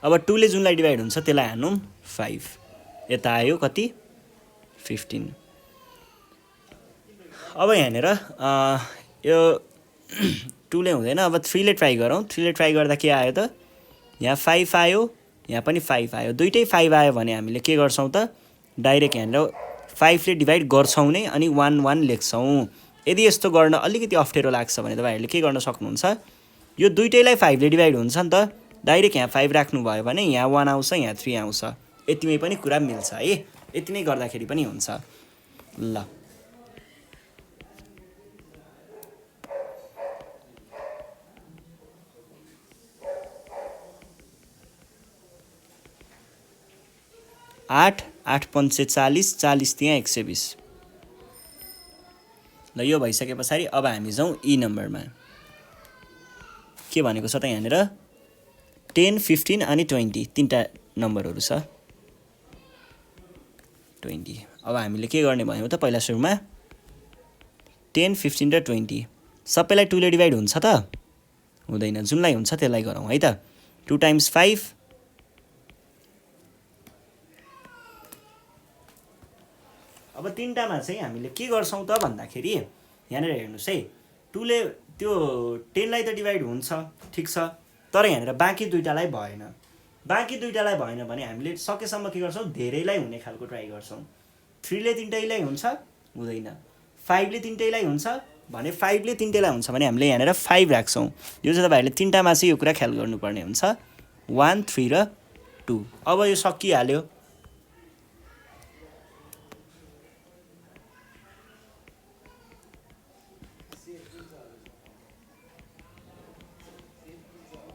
अब 2ले जुनलाई डिभाइड हुन्छ त्यसलाई हानौँ 5 यता आयो कति 15 अब यहाँनिर यो 2ले हुँदैन अब 3ले ट्राई गरौँ 3ले ट्राई गर्दा के आयो त यहाँ 5 आयो यहाँ पनि 5 आयो दुईटै 5 आयो भने हामीले के गर्छौँ त डाइरेक्ट यहाँनिर 5ले डिभाइड गर्छौँ नै अनि 1 1 लेख्छौँ यदि यस्तो गर्न अलिकति अप्ठ्यारो लाग्छ भने तपाईहरुले के गर्न सक्नुहुन्छ यो दुईटैलाई 5ले डिभाइड हुन्छ नि त डाइरेक्ट यहाँ 5 राख्नु भयो भने यहाँ 1 आउँछ यहाँ 3 आउँछ यतिमै पनि कुरा मिल्छ है यति नै गर्दाखेरि पनि हुन्छ ल 8 8 5 40 40 त्यहाँ 120 ल यो भइसके पछाडि अब हामी जाउँ ई नम्बरमा के भनेको छ त यहाँनिर 10 15 अनि 20 तीनटा नम्बरहरु छ 20 अब हामीले के गर्ने भन्यौ त पहिला सुरुमा 10 15 र 20 सबैलाई 2 ले डिभाइड हुन्छ त हुँदैन जुनलाई हुन्छ त्यसलाई गरौँ है त 2 टाइम्स 5 अब तीनटामा चाहिँ हामीले के गर्छौं त भन्दाखेरि यहाँनिर हेर्नुस् है 2 ले त्यो 10 लाई त डिभाइड हुन्छ ठीक छ तर यहाँनिर बाँकी दुईटालाई भएन भने हामीले सकेसम्म के गर्छौं धेरैलाई हुने खालको ट्राई गर्छौं 3 ले तीनटैलाई हुन्छ हुँदैन 5 ले तीनटैलाई हुन्छ भने 5 ले तीनटैलाई हुन्छ भने हामीले यहाँनिर 5 राख्छौं यो चाहिँ तपाईहरुले तीनटामा चाहिँ यो कुरा ख्याल गर्नुपर्ने हुन्छ 1 3 र 2 अब यो सकिहाल्यो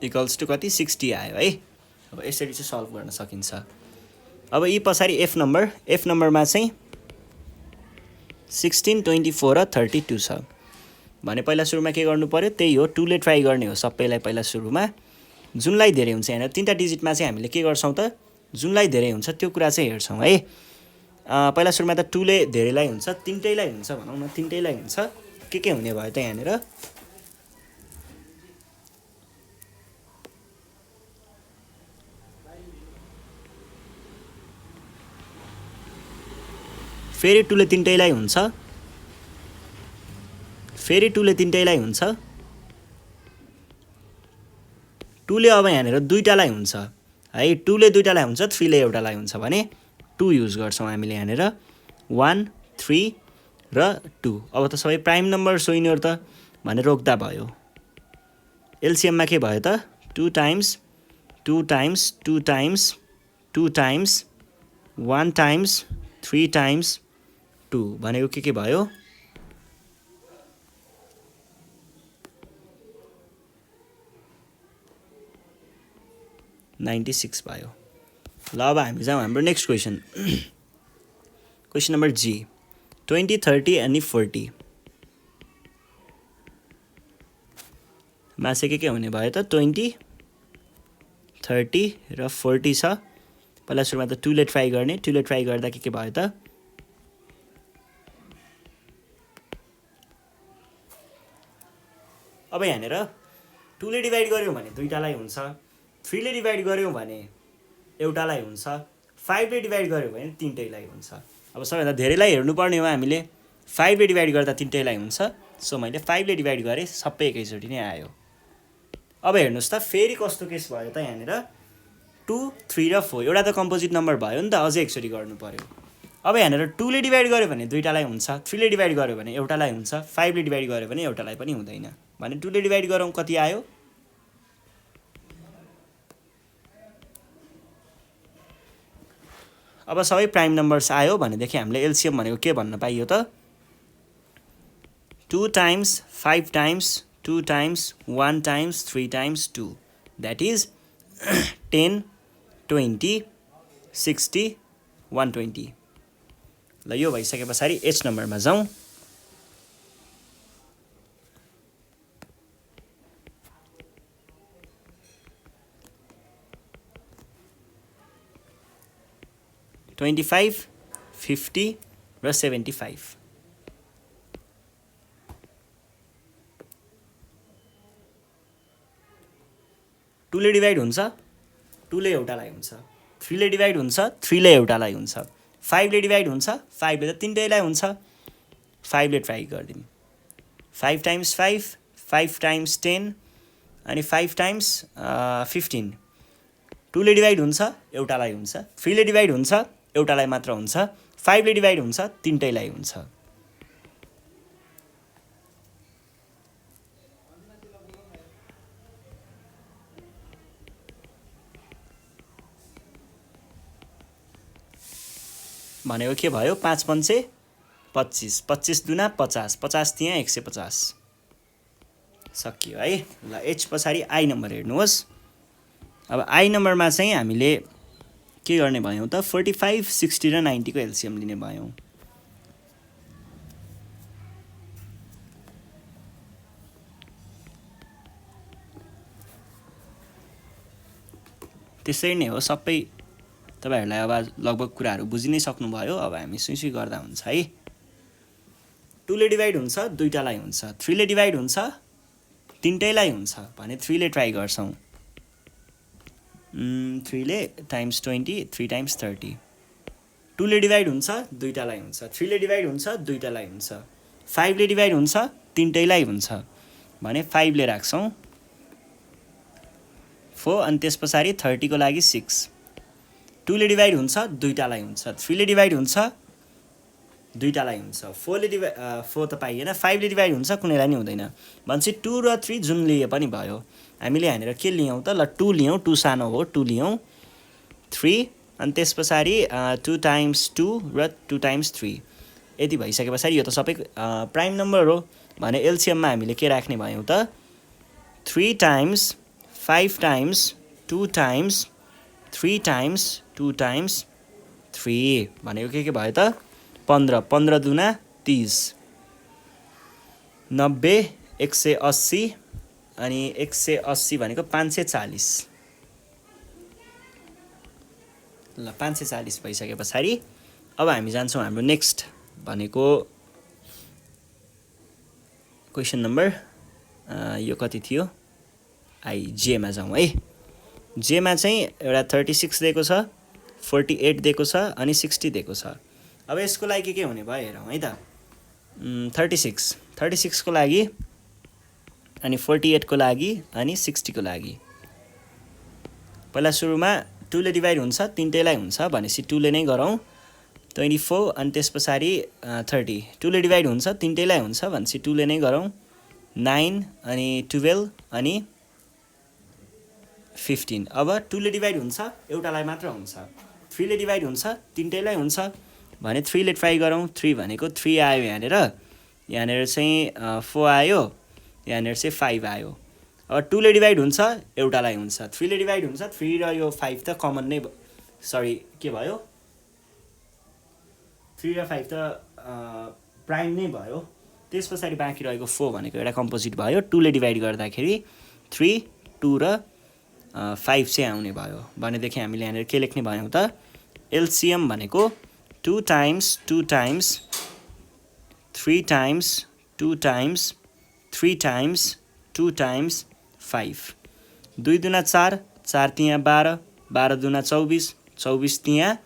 इक्वल्स टु कति 60 आयो है अब यसरी चाहिँ सल्भ गर्न सकिन्छ अब यी पछाडी एफ नम्बरमा चाहिँ 16 24 र 32 छ भने पहिला सुरुमा के गर्नु पर्यो त्यही हो 2 ले ट्राई गर्ने हो सबैलाई पहिला सुरुमा जुनलाई धेरै हुन्छ हैन तीनटा डिजिटमा चाहिँ हामीले के गर्छौं त जुनलाई धेरै हुन्छ त्यो कुरा चाहिँ हेर्छौं है पहिला सुरुमा त 2 ले धेरैलाई हुन्छ तीनटैलाई हुन्छ भनौं न तीनटैलाई हुन्छ के हुने भयो त यहाँनिर फेरि 2 ले तीनटैलाई हुन्छ फेरि 2 ले तीनटैलाई हुन्छ 2 ले अब यहाँनिर दुईटालाई हुन्छ है 2 ले दुईटालाई हुन्छ 3 ले एउटालाई हुन्छ भने 2 युज गर्छौं हामीले यहाँनिर 1 3 र 2 अब त सबै प्राइम नम्बर सोइन्यो त भने रोक्दा भयो एलसीएम मा के भयो त 2 times 2 times 2 times 2 times 1 times 3 times 2 भनेको के भयो 96 भयो ल अब हामी जाउँ हाम्रो नेक्स्ट क्वेशन क्वेशन नम्बर जी 20 30 अनि 40 मा चाहिँ के हुने भयो त 20 30 र 40 छ पहिला सुरुमा त 2 ले ट्राई गर्ने 2 ले ट्राई गर्दा के भयो त अब यहाँनिर 2 ले डिभाइड गर्यो भने दुईटालाई हुन्छ 3 ले डिभाइड गर्यो भने एउटालाई हुन्छ 5 ले डिभाइड गर्यो भने तीनटैलाई हुन्छ अब सबैभन्दा धेरैलाई हेर्नु पर्ने हो हामीले 5 ले डिभाइड गर्दा तीनटैलाई हुन्छ सो मैले 5 ले डिभाइड गरे सबै एकैचोटी नै आयो अब हेर्नुस् त फेरि कस्तो केस भयो त यहाँनिर 2 3 र 4 एउटा त कम्पोजिट नम्बर भयो नि त अझै एकचोटी गर्नु पर्यो अब यहाँनिर 2 ले डिभाइड गर्यो भने दुईटालाई हुन्छ 3 ले डिभाइड गर्यो भने एउटालाई हुन्छ 5 ले डिभाइड गर्यो भने एउटालाई पनि हुँदैन भने 2 ले डिभाइड गरौँ कति आयो अब सबै प्राइम नम्बर्स आयो भनेदेखि हामीले एलसीएम भनेको के भन्न पाइयो त 2 times 5 times 2 times 1 times 3 times 2 that is 10 20 60 120 ल यो भइसके पछाडि एच नम्बरमा जाउँ 25, 50 र 75। टूले डिभाइड हुन्छ, टूले एउटालाई हुन्छ, थ्रीले डिभाइड हुन्छ, थ्रीले एउटालाई हुन्छ, फाइभले डिभाइड हुन्छ, फाइभले त तिनटैलाई हुन्छ, फाइभले ट्राई गरिदिउँ। 5 टाइम्स 5, 5 टाइम्स 10 अनि 5 टाइम्स 15। टूले डिभाइड हुन्छ, एउटालाई हुन्छ, थ्रीले डिभाइड हुन्छ, एउटालाई मात्र हुन्छ, फाइभले डिभाइड हुन्छ, तिनटैलाई हुन्छ। भनेको के भयो? 5 पंचे 25, 25 दुना 50, 50 तिया 150। सकियो है। ल एच पछाडि आई नम्बर हेर्नुहोस्। अब आई नम्बरमा चाहिँ हामीले के गर्ने भयौँ त 45, 60 र 90 को एलसिएम लिने भयौँ। त्यसरी नै हो, सबै तपाईहरुलाई अब लगभग कुराहरु बुझि नै सक्नुभयो। अब हामी सुई गर्दा हुन्छ है। 2 ले डिभाइड हुन्छ, दुईटालाई हुन्छ, 3 ले डिभाइड हुन्छ, तिनटैलाई हुन्छ भने 3 ले ट्राई गर्छौं। 3 ले टाइम्स 20, 3 टाइम्स 30। 2 ले डिभाइड हुन्छ, दुईटालाई हुन्छ, 3 ले डिभाइड हुन्छ, दुईटालाई हुन्छ, 5 ले डिभाइड हुन्छ, तिनटैलाई हुन्छ भने 5 ले राख्छौं। 4 अनि त्यसपछि 30 को लागि 6। 2 ले डिभाइड हुन्छ, दुईटालाई हुन्छ, 3 ले डिभाइड हुन्छ, दुईटालाई हुन्छ, 4 ले डिभाइड 4 त पाइएन, 5 ले डिभाइड हुन्छ, कुनैलाई नि हुँदैन भन्छ। 2 र 3 जुन लिए पनि भयो। हामीले यहाँनेर के लियौं त? ल 2 लियौं, 2 सानो हो, 2 लियौं, 3 अनि त्यसपछि 2 टाइम्स 2 र 2 टाइम्स 3। यति भइसकेपछि यो त सबै प्राइम नम्बर हो भने एलसीएम मा हामीले के राख्ने भयौं त? 3 times 5 times 2 times 3 times 2 times 3 भनेको के भयो त? 15, 15 दुना 30, 90, 180 अनि 180 भनेको 540। ल 540 भइसकेपछि अब हामी जान्छौं हाम्रो नेक्स्ट भनेको क्वेशन नम्बर यो कति थियो? आई जे मा जाउँ है। जे मा चाहिँ एउटा 36 दिएको छ, 48 दिएको छ अनि 60 दिएको छ। अब यसको लागि के हुने भयो हेरौँ है त। 36 को लागि अनि 48 को लागि अनि 60 को लागि। पहिला सुरुमा 2 ले डिभाइड हुन्छ, तिनटैलाई हुन्छ भनेपछि 2 ले नै गरौँ। 24 अनि त्यसपछि 30। 2 ले डिभाइड हुन्छ, तिनटैलाई हुन्छ भनेपछि 2 ले नै गरौँ। 9 अनि 12 अनि 15। अब 2 ले डिभाइड हुन्छ, एउटालाई मात्र हुन्छ, 3 ले डिभाइड हुन्छ, तिनटैलाई हुन्छ भने 3 ले ट्राई गरौँ। 3 भनेको 3 आयो यहाँनेर, यहाँनेर चाहिँ 4 आयो, यहाँनेर चाहिँ 5 आयो। अब 2 ले डिभाइड हुन्छ, एउटालाई हुन्छ, 3 ले डिभाइड हुन्छ, 3 र यो 5 त कमन नै सरी के भयो? 3 र 5 त प्राइम नै भयो। त्यसपछि बाँकी रहेको 4 भनेको एउटा कम्पोजिट भयो। 2 ले डिभाइड गर्दाखेरि 3, 2 र 5 चाहिँ आउने भयो भनेदेखि हामीले यहाँनिर के लेख्ने भयौँ त? एलसीएम भनेको 2 times 2 times 3 times 2 times 3 times 2 times 5। 2 दुना 4, 4 तिया 12, 12 दुना 24, 24 तिया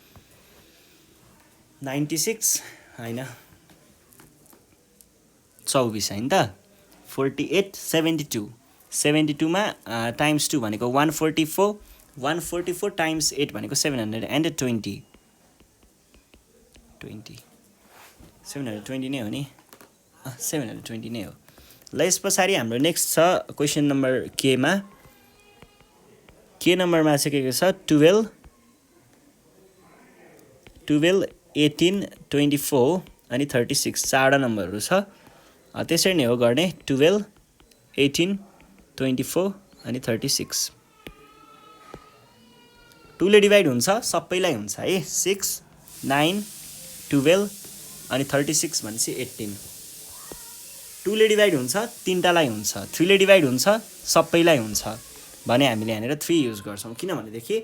96 हैन 24 हैन त 48, 72। 72 मा टाइम्स 2 भनेको 144, 144 टाइम्स 8 भनेको 720। 720 नै हो नि, 720 नै हो। ल यसपछि हाम्रो नेक्स्ट छ क्वेशन नम्बर के मा। के नम्बरमा चाहिँ के छ? 12, 18, 24 अनि 36 चारवटा नम्बरहरू छ। त्यसरी नै हो गर्ने। 12, 18, 24 अनि 36। 2 ले डिभाइड हुन्छ, सबैलाई हुन्छ है। 6, 9, 12 अनि 36 भनेपछि 18। 2 ले डिभाइड हुन्छ, तिनटालाई हुन्छ, 3 ले डिभाइड हुन्छ, सबैलाई हुन्छ भने हामीले यहाँनिर 3 युज गर्छौं। किनभनेदेखि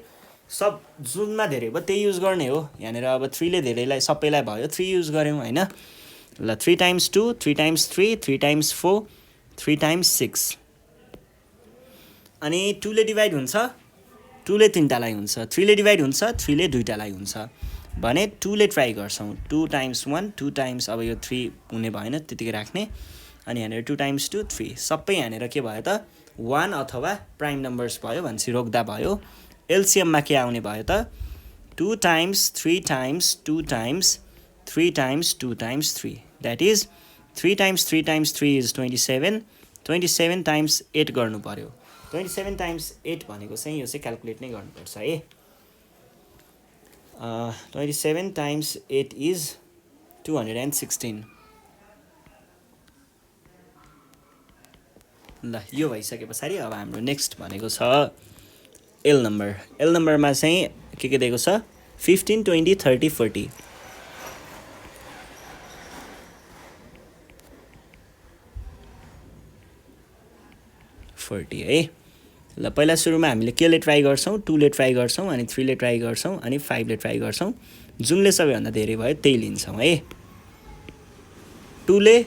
सब जुनमा धेरै भयो त्यही युज गर्ने हो। यहाँनिर अब 3 ले धेरैलाई सबैलाई भयो 3 युज गऱ्यौँ होइन। ल 3 टाइम्स 2, 3 टाइम्स 3, 3 टाइम्स 4, 3 टाइम्स 6। अनि 2 ले डिभाइड हुन्छ, 2 ले 3टालाई हुन्छ, 3 ले डिभाइड हुन्छ, 3 ले 2टालाई हुन्छ भने 2 ले ट्राई गर्छौँ। 2 टाइम्स 1, 2 टाइम्स, अब यो 3 हुने भएन त्यतिकै राख्ने। अनि यहाँनिर 2 टाइम्स 2, 3 सबै यहाँनिर के भयो त 1 अथवा प्राइम नम्बर्स भयो भनेपछि रोक्दा भयो। एलसिएममा के आउने भयो त 2 times 3 times 2 times 3 times 2 times 3 that is 3 times 3 times 3 is 27, 27 times 8 गर्नु पर्यो। 27 टाइम्स 8 भनेको चाहिँ यो चाहिँ क्यालकुलेट नै गर्नुपर्छ है। 27 टाइम्स 8 इज 216। ल यो भइसके पछाडि अब हाम्रो नेक्स्ट भनेको छ एल नम्बर। एल नम्बरमा चाहिँ के दिएको छ 15, 20, 30, 40। 40 है। ल पहिला सुरुमा हामीले के ले ट्राई गर्छौँ 2 ले ट्राई गर्छौँ अनि 3 ले ट्राई गर्छौँ अनि 5 ले ट्राई गर्छौँ। जुनले सबैभन्दा धेरै भयो त्यही लिन्छौँ है। 2 ले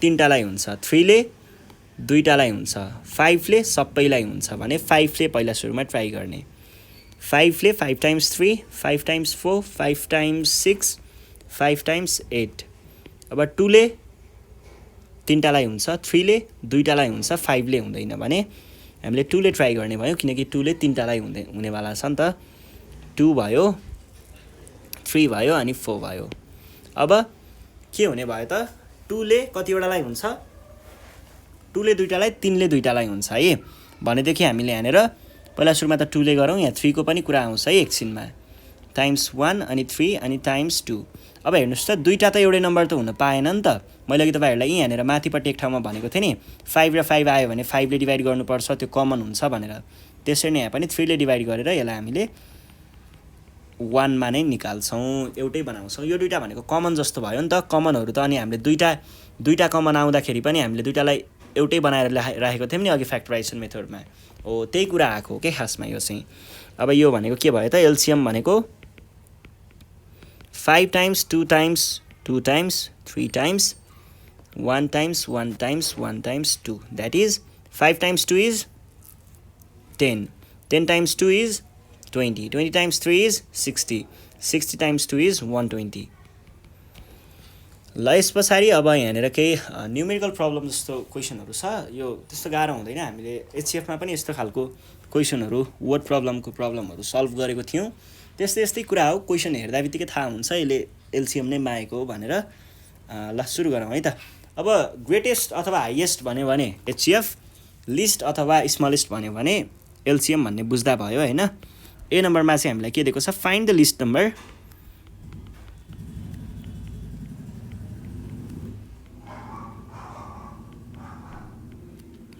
3टालाई हुन्छ, 3 ले 2टालाई हुन्छ, 5 ले सबैलाई हुन्छ भने 5 ले पहिला सुरुमा ट्राई गर्ने। 5 ले 5 टाइम्स 3, 5 टाइम्स 4, 5 टाइम्स 6, 5 टाइम्स 8। अब 2 ले 3टालाई हुन्छ, 3 ले 2टालाई हुन्छ, 5 ले हुँदैन भने हामीले 2 ले ट्राई गर्ने भयो किनकि 2 ले 3टालाई हुनेवाला छ नि त। 2 भयो, 3 भयो अनि 4 भयो। अब के हुने भयो त 2 ले कतिवटालाई हुन्छ 2 ले 2टालाई 3 ले 2टालाई हुन्छ है। भनेदेखि हामीले यहाँनिर पहिला सुरुमा त 2 ले गरौँ, यहाँ 3 को पनि कुरा आउँछ है एकछिनमा। टाइम्स 1 अनि 3 अनि टाइम्स 2। अब हेर्नुहोस् त 2टा त एउटै नम्बर त हुन पाएन नि त। मैले अघि तपाईँहरूलाई यहाँनिर माथिपट्टि एक ठाउँमा भनेको थिएँ नि 5 र 5 आयो भने 5 ले डिभाइड गर्नुपर्छ त्यो कमन हुन्छ भनेर। त्यसरी नै यहाँ पनि 3 ले डिभाइड गरेर यसलाई हामीले 1 मा नै निकाल्छौँ, एउटै बनाउँछौँ। यो दुईटा भनेको कमन जस्तो भयो नि त। कमनहरू त अनि हामीले दुईटा कमन आउँदाखेरि पनि हामीले दुईटालाई एउटै बनाएर राखेको थियौँ नि अघि फ्याक्टराइजेसन मेथडमा। हो त्यही कुरा आएको हो के खासमा यो चाहिँ। अब यो भनेको के भयो त एलसिएम भनेको 5 times 2 times 2 times 3 times 1 times 1 times 1 times 2 that is 5 times 2 is 10, 10 times 2 is 20, 20 times 3 is 60, 60 times 2 is 120। ल यस पछाडि अब यहाँनिर केही न्युमेरिकल प्रब्लम जस्तो क्वेसनहरू छ। यो त्यस्तो गाह्रो हुँदैन, हामीले एचसिएफमा पनि यस्तो खालको क्वेसनहरू वर्ड प्रब्लमहरू सल्भ गरेको थियौँ। त्यस्तै कुरा हो, क्वेसन हेर्दा बित्तिकै थाहा हुन्छ यसले एलसिएम नै मागेको हो भनेर। ल सुरु गरौँ है त। अब ग्रेटेस्ट अथवा हाइएस्ट भन्यो भने एचसिएफ, लिस्ट अथवा स्मलेस्ट भन्यो भने एलसिएम भन्ने बुझ्दा भयो होइन। ए नम्बरमा चाहिँ हामीलाई के दिएको छ find the list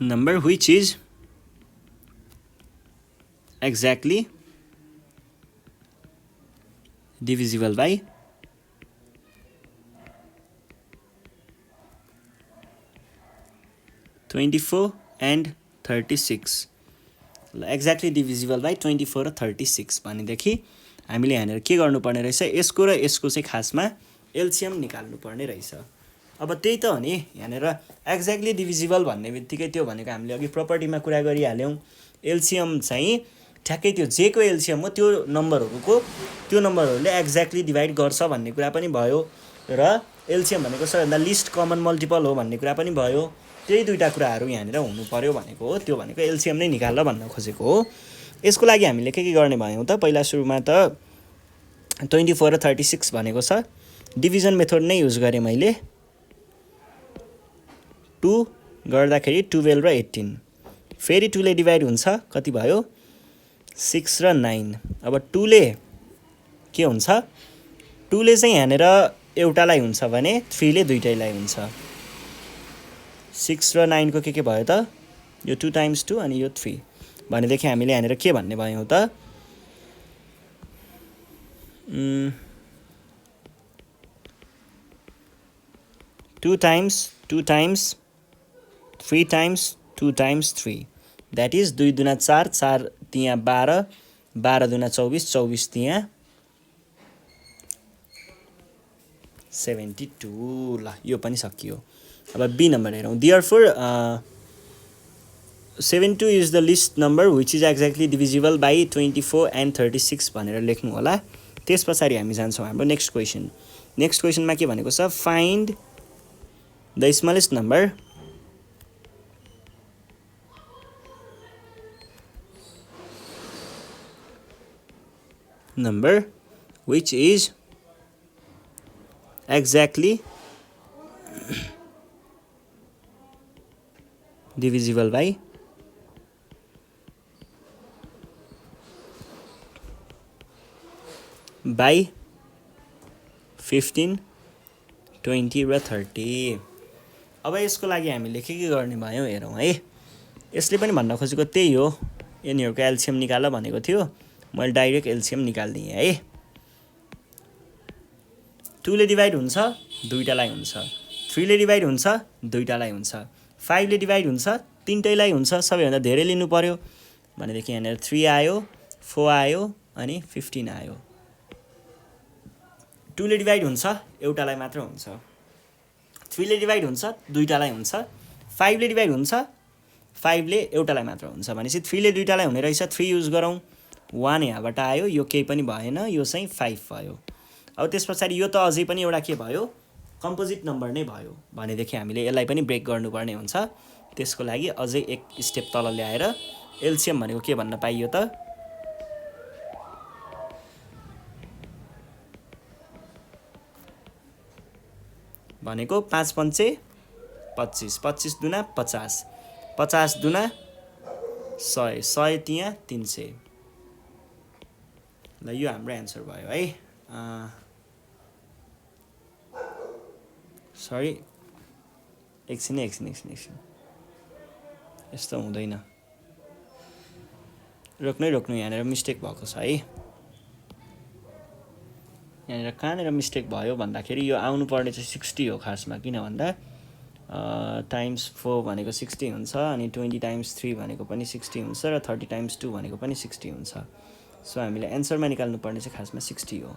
number which is exactly divisible by 24 and 36। ल एक्ज्याक्टली डिभिजिबल बाई 24 र 36 भनेदेखि हामीले यहाँनिर के गर्नुपर्ने रहेछ यसको र यसको चाहिँ खासमा एलसिएम निकाल्नुपर्ने रहेछ। अब त्यही त हो नि, यहाँनिर एक्ज्याक्टली डिभिजिबल भन्ने बित्तिकै त्यो भनेको हामीले अघि प्रपर्टीमा कुरा गरिहाल्यौँ। एलसिएम चाहिँ ठ्याक्कै त्यो जेको एलसिएम हो त्यो नम्बरहरूले एक्ज्याक्टली डिभाइड गर्छ भन्ने कुरा पनि भयो र एलसिएम भनेको सबैभन्दा लिस्ट कमन मल्टिपल हो भन्ने कुरा पनि भयो। त्यही दुईवटा कुराहरू यहाँनिर हुनु पर्यो भनेको हो। त्यो भनेको एलसिएम नै निकाल भन्न खोजेको हो। यसको लागि हामीले के गर्ने भयौँ त पहिला सुरुमा त 24 र 36 भनेको छ डिभिजन मेथड नै युज गरेँ मैले। 2 गर्दाखेरि 12 र 18, फेरि 2 ले डिभाइड हुन्छ कति भयो 6 र 9। अब 2 ले के हुन्छ 2 ले चाहिँ यहाँनिर एउटालाई हुन्छ भने 3 ले दुईटैलाई हुन्छ। 6 र 9 को के भयो त यो 2 टाइम्स 2 अनि यो 3 भनेदेखि हामीले यहाँनिर के भन्ने भयौँ त 2 times 2 times 3 times 2 times 3 that is 2 दुना 4, 4 तिया 12 12 दुना 24, 24 त्यहाँ 72। ल यो पनि सकियो। अब बी नम्बर हेरौँ। Therefore 72 is the list number which is exactly divisible by 24 and 36 भनेर लेख्नु होला। त्यस पछाडि हामी जान्छौँ हाम्रो नेक्स्ट क्वेसन। नेक्स्ट क्वेसनमा के भनेको छ, find the smallest number which is exactly divisible by 15, 20 र 30। अब यसको लागि हामीले के गर्ने भयो हेरौँ है। यसले पनि भन्न खोजेको त्यही हो, यिनीहरूको एलसिएम निकाल भनेको थियो, मैले डाइरेक्ट एलसिएम निकाल्दिएँ है। 2 ले डिभाइड हुन्छ, दुईटालाई हुन्छ, 3 ले डिभाइड हुन्छ, दुईटालाई हुन्छ, 5 ले डिभाइड हुन्छ, तिनटैलाई हुन्छ, सबैभन्दा धेरै लिनु पर्यो भनेदेखि यहाँनिर 3 आयो, 4 आयो अनि 15 आयो। 2 ले डिभाइड हुन्छ, एउटालाई मात्र हुन्छ, 3 ले डिभाइड हुन्छ, दुईटालाई हुन्छ, 5 ले डिभाइड हुन्छ, 5 ले एउटालाई मात्र हुन्छ भनेपछि 3 ले दुईटालाई हुने रहेछ, 3 युज गरौँ, 1 यहाँबाट आयो, यो केही पनि भएन, यो चाहिँ 5 भयो। अब त्यस पछाडि यो त अझै पनि एउटा के भयो, कम्पोजिट नम्बर नै भयो भनेदेखि हामीले यसलाई पनि ब्रेक गर्नुपर्ने हुन्छ। त्यसको लागि अझै एक स्टेप तल ल्याएर एलसिएम भनेको के भन्न पाइयो त, भनेको 5 पञ्चे 25, 25 दुना 50, 50 दुना 100, 100 त्यहाँ 300। ल यो हाम्रो एन्सर भयो है। सरी, एकछिन यस्तो हुँदैन, रोक्नु यहाँनिर मिस्टेक भएको छ है। यहाँनिर कहाँनिर मिस्टेक भयो भन्दाखेरि यो आउनुपर्ने चाहिँ 60 हो खासमा, किन भन्दा टाइम्स 4 भनेको 60 हुन्छ, अनि 20 टाइम्स 3 भनेको पनि 60 हुन्छ, र 30 टाइम्स 2 भनेको पनि 60 हुन्छ। सो हामीले एन्सरमा निकाल्नुपर्ने चाहिँ खासमा 60 हो।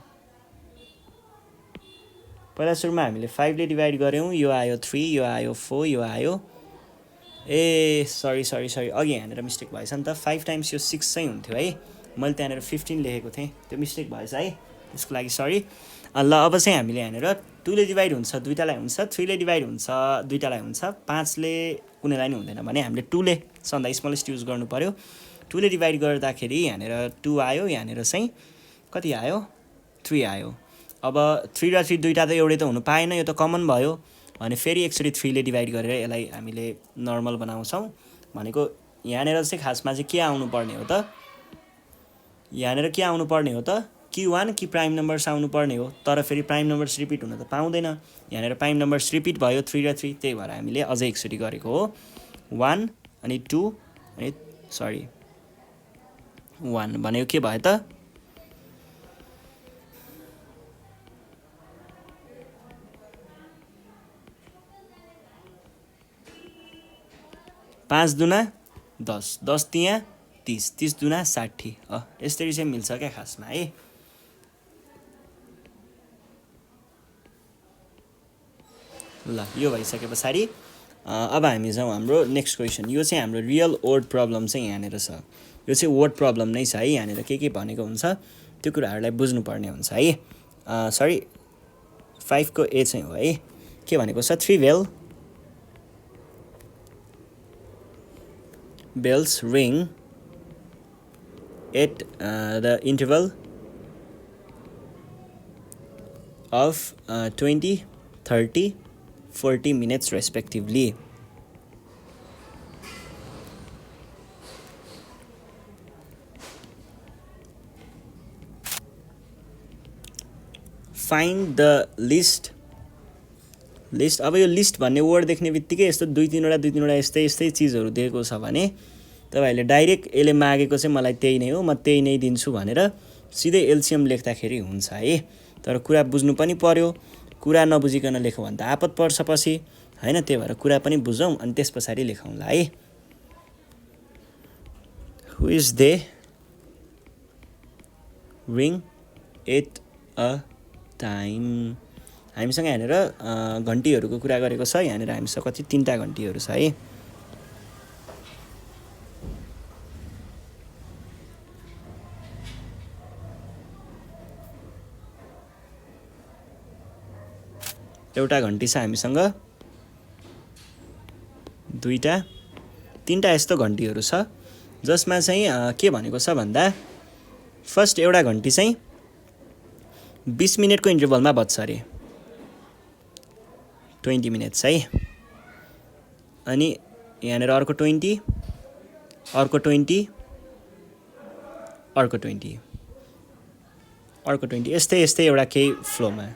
पहिला सुरुमा हामीले 5 ले डिभाइड गऱ्यौँ, यो आयो 3, यो आयो 4, यो आयो सरी अघि यहाँनिर मिस्टेक भएछ नि त, 5 टाइम्स यो 6 चाहिँ हुन्थ्यो है, मैले त्यहाँनिर 15 लेखेको थिएँ, त्यो मिस्टेक भएछ है, त्यसको लागि सरी। ल अब चाहिँ हामीले यहाँनिर 2 ले डिभाइड हुन्छ, दुईटालाई हुन्छ, 3 ले डिभाइड हुन्छ, दुईटालाई हुन्छ, 5 ले कुनैलाई नि हुँदैन भने हामीले 2 ले सन्दा स्मलेस्ट युज गर्नु पर्यो। 2 ले डिभाइड गर्दाखेरि यहाँनिर 2 आयो, यहाँनिर चाहिँ कति आयो, 3 आयो। अब 3 र 3 दुईटा त एउटै त हुनु पाएन, यो त कमन भयो भने फेरि एकचोटि 3 ले डिभाइड गरेर यसलाई हामीले नर्मल बनाउँछौँ। भनेको यहाँनिर चाहिँ खासमा चाहिँ के आउनुपर्ने हो त, यहाँनिर के आउनुपर्ने हो त, Q1 कि प्राइम नम्बर्स आउनुपर्ने हो, तर फेरि प्राइम नम्बर्स रिपिट हुन त पाउँदैन। यहाँनिर प्राइम नम्बर्स रिपिट भयो 3 र 3, त्यही भएर हामीले अझै एकचोटि गरेको हो। 1 अनि 2 अनि 1 भनेको के भयो त, 5 दुना 10, 10 त्यहाँ 30, 30 दुना 60। यसरी चाहिँ मिल्छ क्या खासमा है। ल यो भइसके पछाडि अब हामी जाउँ हाम्रो नेक्स्ट क्वेसन। यो चाहिँ हाम्रो रियल वर्ड प्रब्लम चाहिँ यहाँनिर छ, यो चाहिँ वर्ड प्रब्लम नै छ है। यहाँनिर के भनेको हुन्छ त्यो कुराहरूलाई बुझ्नुपर्ने हुन्छ है। सरी 5 को ए चाहिँ हो है। के भनेको छ, 3 bells ring at the interval of 20, 30, 40 minutes respectively. Find the list. अब यो लिस्ट भन्ने वर्ड देख्ने बित्तिकै यस्तो दुई तीनवटा यस्तै चिजहरू दिएको छ भने तपाईहरुले डाइरेक्ट यसले मागेको चाहिँ मलाई त्यही नै हो, म त्यही नै दिन्छु भनेर सिधै एलसिएम लेख्दाखेरि हुन्छ है। तर कुरा बुझ्नु पनि पर्यो, कुरा नबुझिकन लेखौँ भने त आपत पर्छ पछि हैन। त्यही भएर कुरा पनि बुझौँ अनि त्यसपछि लेखौँला है। Who is they ring at a time. हामीसँग यहाँनिर घन्टीहरूको कुरा गरेको छ। यहाँनिर हामीसँग कति 3टा घन्टीहरू छ है। एउटा घन्टी छ हामीसँग, 2टा 3टा यस्तो घन्टीहरू छ जसमा चाहिँ के भनेको छ भन्दा फर्स्ट एउटा घन्टी चाहिँ 20 मिनेटको इन्टरभलमा बज्छ अरे, 20 मिनेट्स है। अनि यहाँनिर अर्को 20, अर्को 20, अर्को 20, अर्को 20, यस्तै यस्तै एउटा केही फ्लोमा।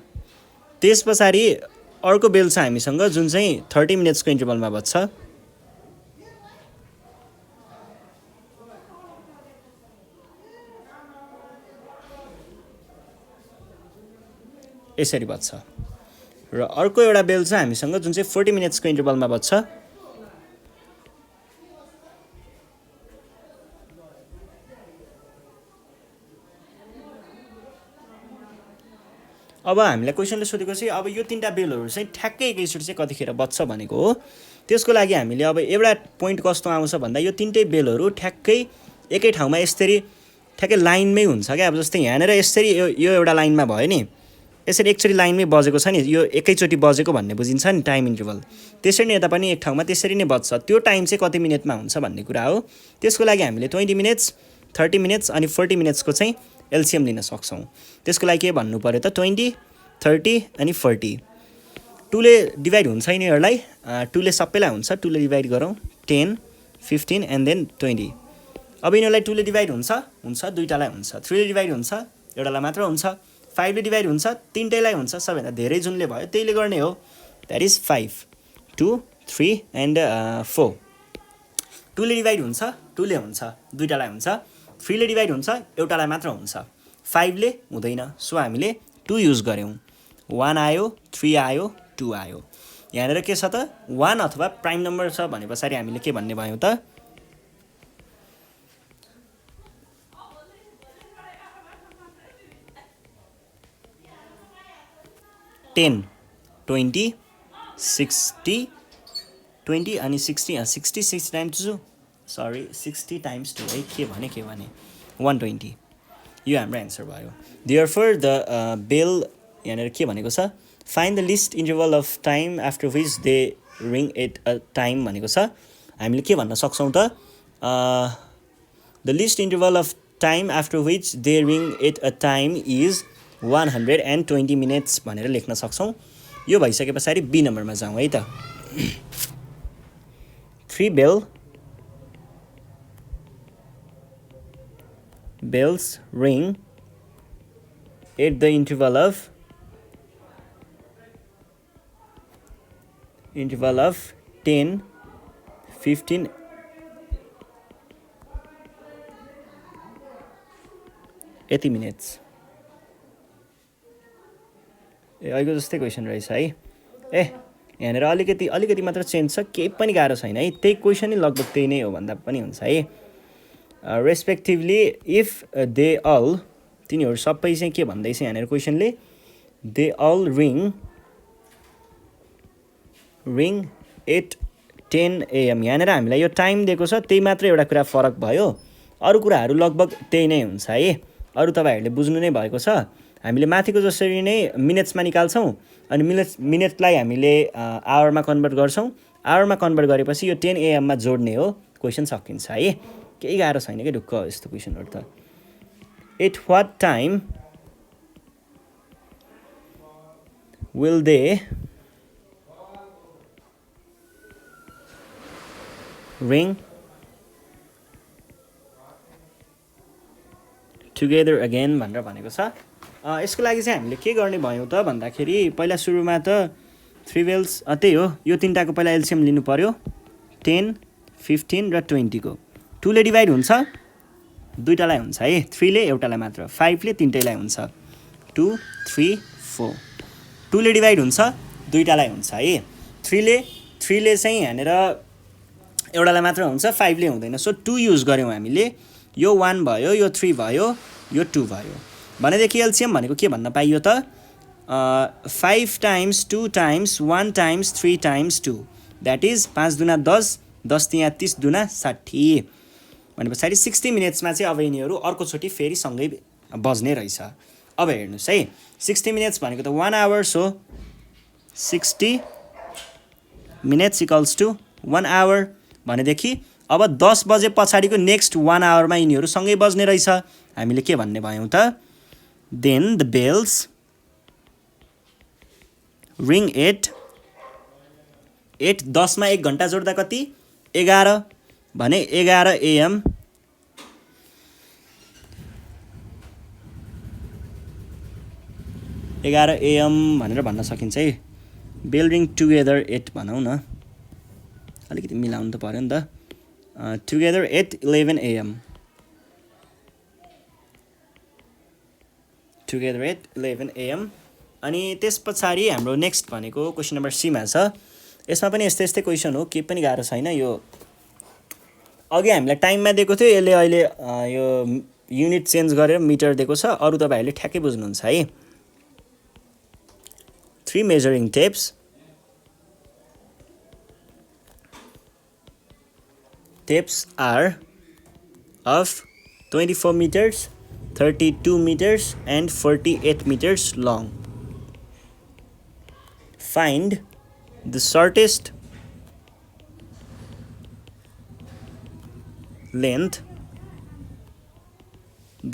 त्यस पछाडि अर्को बेल छ हामीसँग जुन चाहिँ 30 मिनेट्सको इन्टरभलमा बज्छ। यसरी बज्छ। र अर्को एउटा बेल छ हामीसँग जुन चाहिँ 40 मिनेट्सको इन्टरभलमा बज्छ। अब हामीलाई क्वेसनले सोधेको चाहिँ अब यो 3टा बेलहरू चाहिँ ठ्याक्कै एकैचोटि चाहिँ कतिखेर बज्छ भनेको हो। त्यसको लागि हामीले अब एउटा पोइन्ट कस्तो आउँछ भन्दा यो 3टै बेलहरू ठ्याक्कै एकै ठाउँमा यसरी ठ्याक्कै लाइनमै हुन्छ क्या। अब जस्तै यहाँनिर यसरी यो एउटा लाइनमा भयो नि, यसरी एकचोटि लाइनमै बजेको छ नि, यो एकैचोटि बजेको भन्ने बुझिन्छ नि टाइम इन्टरभल। त्यसरी नै यता पनि एक ठाउँमा त्यसरी नै बज्छ। त्यो टाइम चाहिँ कति मिनेटमा हुन्छ भन्ने कुरा हो। त्यसको लागि हामीले 20 मिनेट्स, 30 मिनेट्स अनि 40 मिनेट्सको चाहिँ एलसिएम लिन सक्छौँ। त्यसको लागि के भन्नु पऱ्यो त 20, 30 अनि 40। 2ले डिभाइड हुन्छ यिनीहरूलाई, 2ले सबैलाई हुन्छ, 2ले डिभाइड गरौँ 10, 15 एन्ड देन 20। अब यिनीहरूलाई 2ले डिभाइड हुन्छ 2टालाई हुन्छ, 3ले डिभाइड हुन्छ एउटालाई मात्र हुन्छ, 5ले डिभाइड हुन्छ 3टैलाई हुन्छ, सबैभन्दा धेरै जुनले भयो त्यहीले गर्ने हो। That is 5, 2, 3 and 4। 2ले डिभाइड हुन्छ 2ले हुन्छ, 2टालाई हुन्छ, 3ले डिभाइड हुन्छ एउटालाई मात्र हुन्छ, 5ले हुँदैन। सो हामीले 2 युज गऱ्यौँ। 1 आयो, 3 आयो, 2 आयो। यहाँनिर के छ त 1 अथवा प्राइम नम्बर छ भने पछाडि हामीले के भन्ने भयौँ त 10, 20, 60, 20 अनि 60, 60 टाइम्स 2, सरी 60 टाइम्स 2 है, के भने 120। यो हाम्रो एन्सर भयो। देयरफोर द बेल यहाँनिर के भनेको छ find the least interval of time after which they ring at a time भनेको छ। हामीले के भन्न सक्छौँ त the least interval of time after which they ring at a time is 120 minutes भनेर लेख्न सक्छौँ। यो भइसके पछाडि बी नम्बरमा जाउँ है त। 3 bells ring at the interval of 10, 15 80 minutes। अहिलेको जस्तै क्वेसन रहेछ है। यहाँनिर अलिकति मात्र चेन्ज छ, केही पनि गाह्रो छैन है, त्यही क्वेसन नै लगभग त्यही नै हो भन्दा पनि हुन्छ है। रेस्पेक्टिभली इफ दे अल, तिनीहरू सबै चाहिँ के भन्दैछ यहाँनिर क्वेसनले they all ring at 10 AM। यहाँनिर हामीलाई यो टाइम दिएको छ, त्यही मात्र एउटा कुरा फरक भयो, अरू कुराहरू लगभग त्यही नै हुन्छ है। अरू तपाईँहरूले बुझ्नु नै भएको छ। हामीले माथिको जसरी नै मिनट्समा निकाल्छौँ अनि मिनटलाई हामीले आवरमा कन्भर्ट गर्छौँ, आवरमा कन्भर्ट गरेपछि यो 10 AM मा जोड्ने हो, क्वेसन सकिन्छ है। केही गाह्रो छैन कि ढुक्क यस्तो क्वेसनहरू त। At what time will they ring together again भनेर भनेको छ। यसको लागि चाहिँ हामीले के गर्ने भयौँ त भन्दाखेरि पहिला सुरुमा त 3 bells त्यही हो, यो 3टाको पहिला एलसिएम लिनु पऱ्यो, 10, 15 र 20 को। 2ले डिभाइड हुन्छ 2टालाई हुन्छ है, 3ले एउटालाई मात्र, 5ले 3टैलाई हुन्छ, 2, 3, 4। 2ले डिभाइड हुन्छ 2टालाई हुन्छ है, 3ले चाहिँ यहाँनिर एउटालाई मात्र हुन्छ, 5ले हुँदैन। सो 2 युज गऱ्यौँ हामीले। यो 1 भयो, यो 3 भयो, यो 2 भयो। भनेदेखि एलसिएम भनेको के भन्न पाइयो त 5 times 2 times 1 times 3 times 2 that is 5 दुना 10 10 तिया 30 दुना 60 भने पछाडि 60 मिनट्समा चाहिँ अब यिनीहरू अर्कोचोटि फेरि सँगै बज्ने रहेछ। अब हेर्नुहोस् है 60 मिनट्स भनेको त 1 आवर्स हो 60 मिनट्स इक्वल्स टु 1 आवर भनेदेखि अब 10 बजे पछाडिको नेक्स्ट 1 आवरमा यिनीहरू सँगै बज्ने रहेछ। हामीले के भन्ने भयौँ त then the bells ring at 10 मा 1 घन्टा जोड्दा कति 11 भने 11 AM 11 AM भनेर भन्न सकिन्छ है। बेल रिङ टुगेदर एट भनौँ न अलिकति मिलाउनु त पर्यो नि त together at 11 AM together at 11 AM अनि त्यस पछाडि हाम्रो नेक्स्ट भनेको क्वेसन नम्बर सीमा छ। यसमा पनि यस्तै क्वेसन हो केही पनि गाह्रो छैन। यो अघि हामीलाई टाइममा दिएको थियो यसले अहिले यो युनिट चेन्ज गरेर मिटर दिएको छ। अरु तपाईहरुले ठ्याक्कै बुझ्नुहुन्छ है। 3 measuring tapes are of 24 meters, 32 meters and 48 meters long. Find the shortest length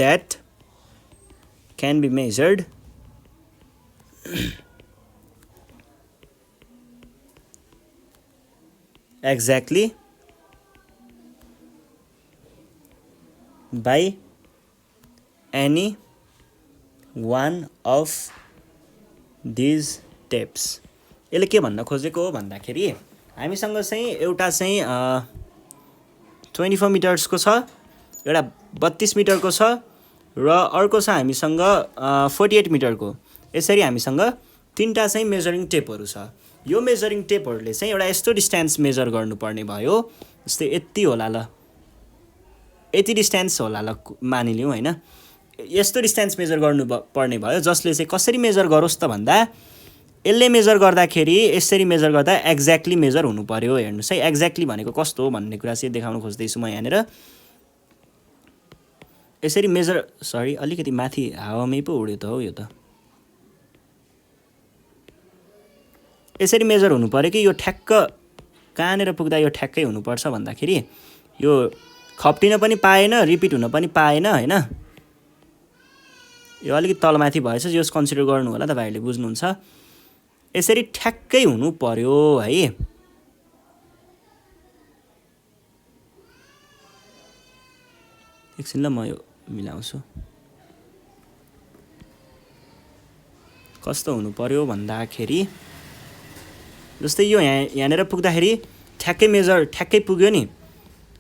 that can be measured exactly by any one of these tapes. यसले के भन्न खोजेको हो भन्दाखेरि हामीसँग चाहिँ एउटा चाहिँ 24 मिटर्सको छ, एउटा 32 मिटरको छ र अर्को छ हामीसँग 48 मिटरको। यसरी हामीसँग तीनटा चाहिँ मेजरिङ टेपहरू छ। यो मेजरिङ टेपहरूले चाहिँ एउटा यस्तो डिस्टेन्स मेजर गर्नुपर्ने भयो, जस्तै यति होला ल, यति डिस्टेन्स होला ल मानिलिउँ हैन। यस्तो डिस्टेन्स मेजर गर्नु पर्ने भयो जसले चाहिँ कसरी मेजर गरोस् त भन्दा यसले मेजर गर्दाखेरि यसरी मेजर गर्दा एक्ज्याक्टली मेजर हुनु पर्यो। हेर्नुस् है एक्ज्याक्टली भनेको कस्तो हो भन्ने कुरा चाहिँ देखाउन खोज्दै छु म यहाँनेर। यसरी मेजर अलिकति माथि हावामै पो उड्यो त हो यो त। यसरी मेजर हुनु पर्यो कि यो ठ्याक्क कहाँनेर पुग्दा यो ठ्याक्कै हुनुपर्छ भन्दाखेरि यो खप्टिन पनि पाएन, रिपिट हुन पनि पाएन हैन। यो अलिकति तलमाथि भएछ, यो कन्सिडर गर्नु होला तपाईहरुले बुझ्नुहुन्छ। यसरी ठ्याक्कै हुनु पर्यो है। एकछिन ल म यो मिलाउँछु। कस्तो हुनु पर्यो भन्दाखेरि जस्तै यो यहाँनेर पुग्दाखेरि ठ्याक्कै मेजर ठ्याक्कै पुग्यो नि।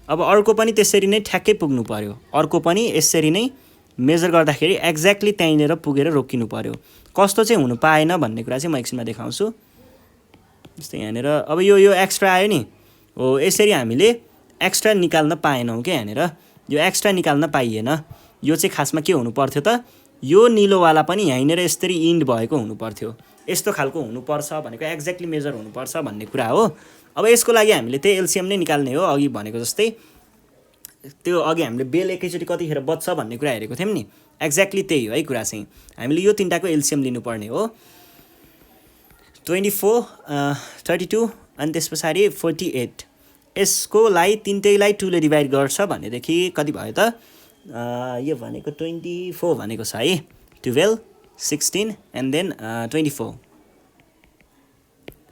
अब अर्को पनि त्यसरी नै ठ्याक्कै पुग्नु पर्यो, अर्को पनि यसरी नै मेजर गर्दाखेरि एक्ज्याक्टली त्यहीँनेर पुगेर रोकिनु पर्यो। कस्तो चाहिँ हुनु पाएन भन्ने कुरा चाहिँ म एकछिनमा देखाउँछु। जस्तै यहाँनेर अब यो एक्स्ट्रा आयो नि हो, यसरी हामीले एक्स्ट्रा निकाल्न पाएनौँ क्या यहाँनेर। यो एक्स्ट्रा निकाल्न पाइएन। यो चाहिँ खासमा के हुनु पर्थ्यो त, यो निलोवाला पनि यहीँनेर यसरी इन्ड भएको हुनु पर्थ्यो। यस्तो खालको हुनुपर्छ भनेको एक्ज्याक्टली मेजर हुनुपर्छ भन्ने कुरा हो। अब यसको लागि हामीले त्यही एलसिएम नै निकाल्ने हो। अघि भनेको जस्तै त्यो अघि हामीले बेल एकैचोटि कतिखेर बज्छ भन्ने कुरा हेरेको थियौँ नि, एक्ज्याक्टली त्यही हो है कुरा चाहिँ। हामीले यो तीनटाको एलसिएम लिनुपर्ने हो। 24, 32 अनि त्यस पछाडि 48। यसकोलाई तीनटैलाई 2 ले डिभाइड गर्छ भनेदेखि कति भयो त, यो भनेको 24 भनेको छ है। 12, 16 एन्ड देन 24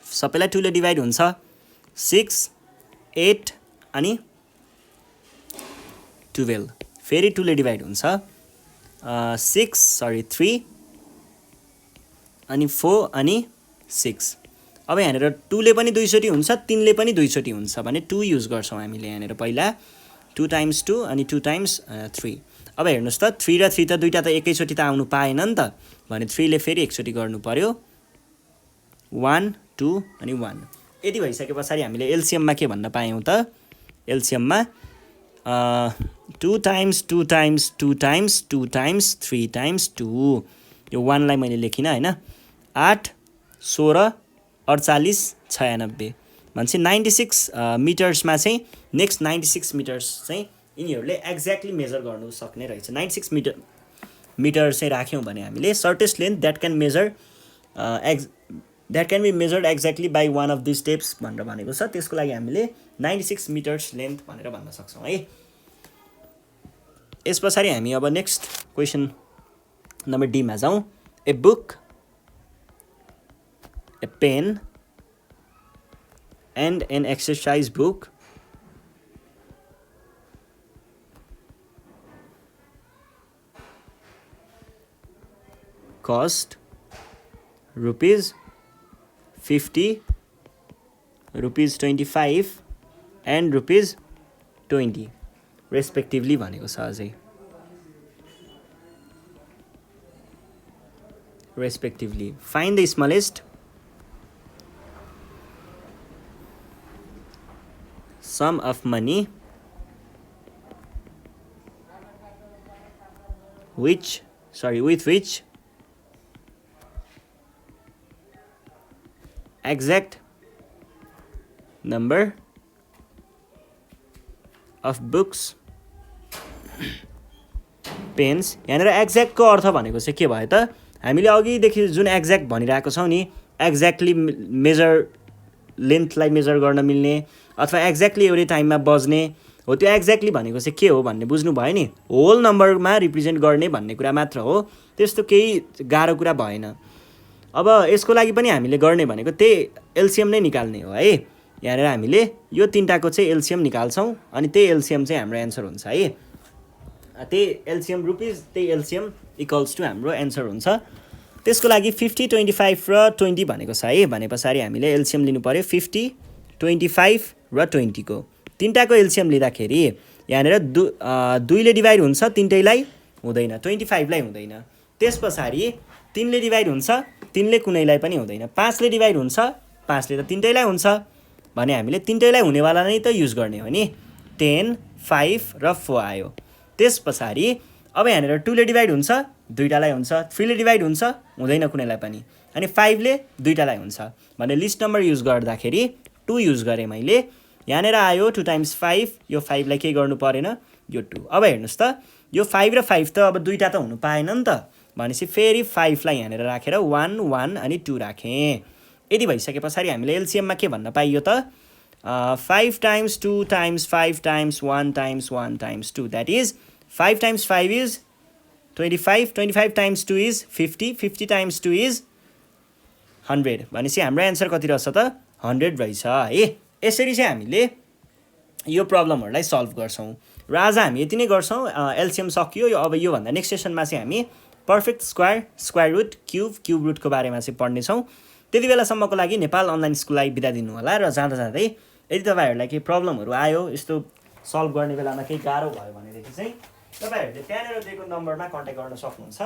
सबैलाई 2 ले डिभाइड हुन्छ। 6, 8 अनि 12 फेरि 2 ले डिभाइड हुन्छ। 3 अनि 4 अनि 6। अब यहाँनेर 2 ले पनि दुईचोटि हुन्छ, 3 ले पनि दुईचोटि हुन्छ भने 2 युज गर्छौँ हामीले यहाँनेर पहिला। 2 times 2 अनि 2 times 3। अब हेर्नुहोस् त 3 र 3 त दुईटा त एकैचोटि त आउनु पाएन नि त, भने 3 ले फेरि एकचोटि गर्नु पर्यो। 1, 2 अनि 1। यति भइसके पछाडि हामीले एलसिएममा के भन्न पायौँ त, एलसिएममा 2 times 2 times 2 times 2 times 3 times 2 यो 1 लाई मैले लेखिन हैन 8 16 48 96 भन्छ 96 मिटर्समा चाहिँ नेक्स्ट 96 मिटर्स चाहिँ यिनीहरूले एक्ज्याक्टली मेजर गर्नु सक्ने रहेछ 96 मिटर चाहिँ राख्यौं भने हामीले shortest length that can measure that can be measured exactly by one of the steps भनेर भनेको छ त्यसको लागि हामीले 96 मिटर्स लेन्थ भनेर भन्न सक्छौं है यस पछाडि हामी अब नेक्स्ट क्वेशन नम्बर डी मा जाउँ a book a pen and an exercise book cost rupees 50 rupees 25 and rupees 20 respectively भनेको छ अझै respectively find the smallest sum of money with which exact number of books pens यहाँनिर एक्ज्याक्ट को अर्थ भनेको चाहिँ के भयो त हामीले अघिदेखि जुन एक्ज्याक्ट भनिरहेको छौं नि एक्ज्याक्टली मेजर लेन्थलाई मेजर गर्न मिल्ने अथवा एक्ज्याक्टली एउटै टाइममा बज्ने हो त्यो एक्ज्याक्टली भनेको चाहिँ के हो भन्ने बुझ्नु भयो नि होल नम्बरमा रिप्रेजेन्ट गर्ने भन्ने कुरा मात्र हो त्यस्तो केही गाह्रो कुरा भएन अब यसको लागि पनि हामीले गर्ने भनेको त्यही एलसीएम नै निकाल्ने हो है यहाँनिर हामीले यो तीनटाको चाहिँ एलसीएम निकाल्छौं अनि त्यही एलसीएम चाहिँ हाम्रो एन्सर हुन्छ है त्यही एलसीएम रुपीज त्यही एलसीएम इक्वल्स टु हाम्रो एन्सर हुन्छ त्यसको लागि 50 25 र 20 भनेको छ है भनेपछि हामीले एलसीएम लिनु पर्यो 50 25 र 20 को तीनटाको एलसीएम लिँदाखेरि यहाँनिर 2 ले डिभाइड हुन्छ तीनटैलाई हुँदैन 25 लाई हुँदैन त्यसपछि 3 ले डिभाइड हुन्छ 3 ले कुनैलाई पनि हुँदैन 5 ले डिभाइड हुन्छ 5 ले त तीनटैलाई हुन्छ भने हामीले तीनटैलाई हुनेवाला नै त युज गर्ने हो नि 10 5 र 4 आयो त्यसपछि अब यहाँनिर 2 ले डिभाइड हुन्छ दुईटालाई हुन्छ 3 ले डिभाइड हुन्छ हुँदैन कुनैलाई पनि अनि 5 ले दुईटालाई हुन्छ भने लिस्ट नम्बर युज गर्दाखेरि 2 युज गरे मैले यहाँनिर आयो 2 टाइम्स 5 यो 5 लाई के गर्नु परेन यो 2 अब हेर्नुस् त यो 5 र 5 त अब दुईटा त हुनु पाएन नि त भनेपछि फेरि 5 लाई यहाँनिर राखेर 1 1 अनि 2 राखे यदि भइसकेपछि हामीले एलसीएम मा के भन्न पाइयो त 5 times 2 times 5 times 1 times 1 times 2 that is 5 times 5 is 25 25 times 2 is 50 50 times 2 is 100 भनेपछि हाम्रो एन्सर कति रहेछ त 100 रहेछ है यसरी चाहिँ हामीले यो प्रब्लमहरुलाई सल्भ गर्छौं र आज हामी यति नै गर्छौं एलसीएम सकियो यो अब यो भन्दा नेक्स्ट सेसनमा चाहिँ हामी perfect square square root cube रुटको बारेमा चाहिँ पढ्ने छौं त्यतिबेलासम्मको लागि नेपाल अनलाइन स्कुललाई बिदा दिनु होला र जाँदा जाँदै यदि तपाईहरुलाई केही प्रब्लमहरु आयो यस्तो सल्भ गर्ने बेलामा केही गाह्रो भयो भनेदेखि चाहिँ तपाईहरुले त्यहाँनेर दिएको नम्बरमा कन्ट्याक्ट गर्न सक्नुहुन्छ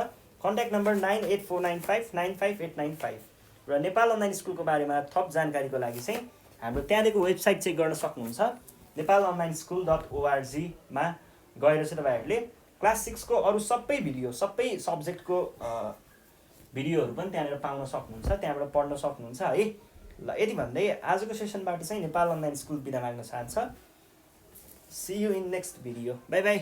कन्ट्याक्ट नम्बर 9849595895 र नेपाल अनलाइन स्कुलको बारेमा थप जानकारीको लागि चाहिँ हाम्रो त्यहाँदेखि वेबसाइट चेक गर्न सक्नुहुन्छ nepalonlineschool.org मा गएर चाहिँ तपाईहरुले क्लास 6 को अरु सबै भिडियो सबै सब्जेक्टको भिडियोहरु पनि त्यहाँनेर पाउन सक्नुहुन्छ त्यहाँबाट पढ्न सक्नुहुन्छ है ल यति भन्दै आजको सेसनबाट चाहिँ नेपाल अनलाइन स्कुल बिदा माग्न चाहन्छ see you in next video bye by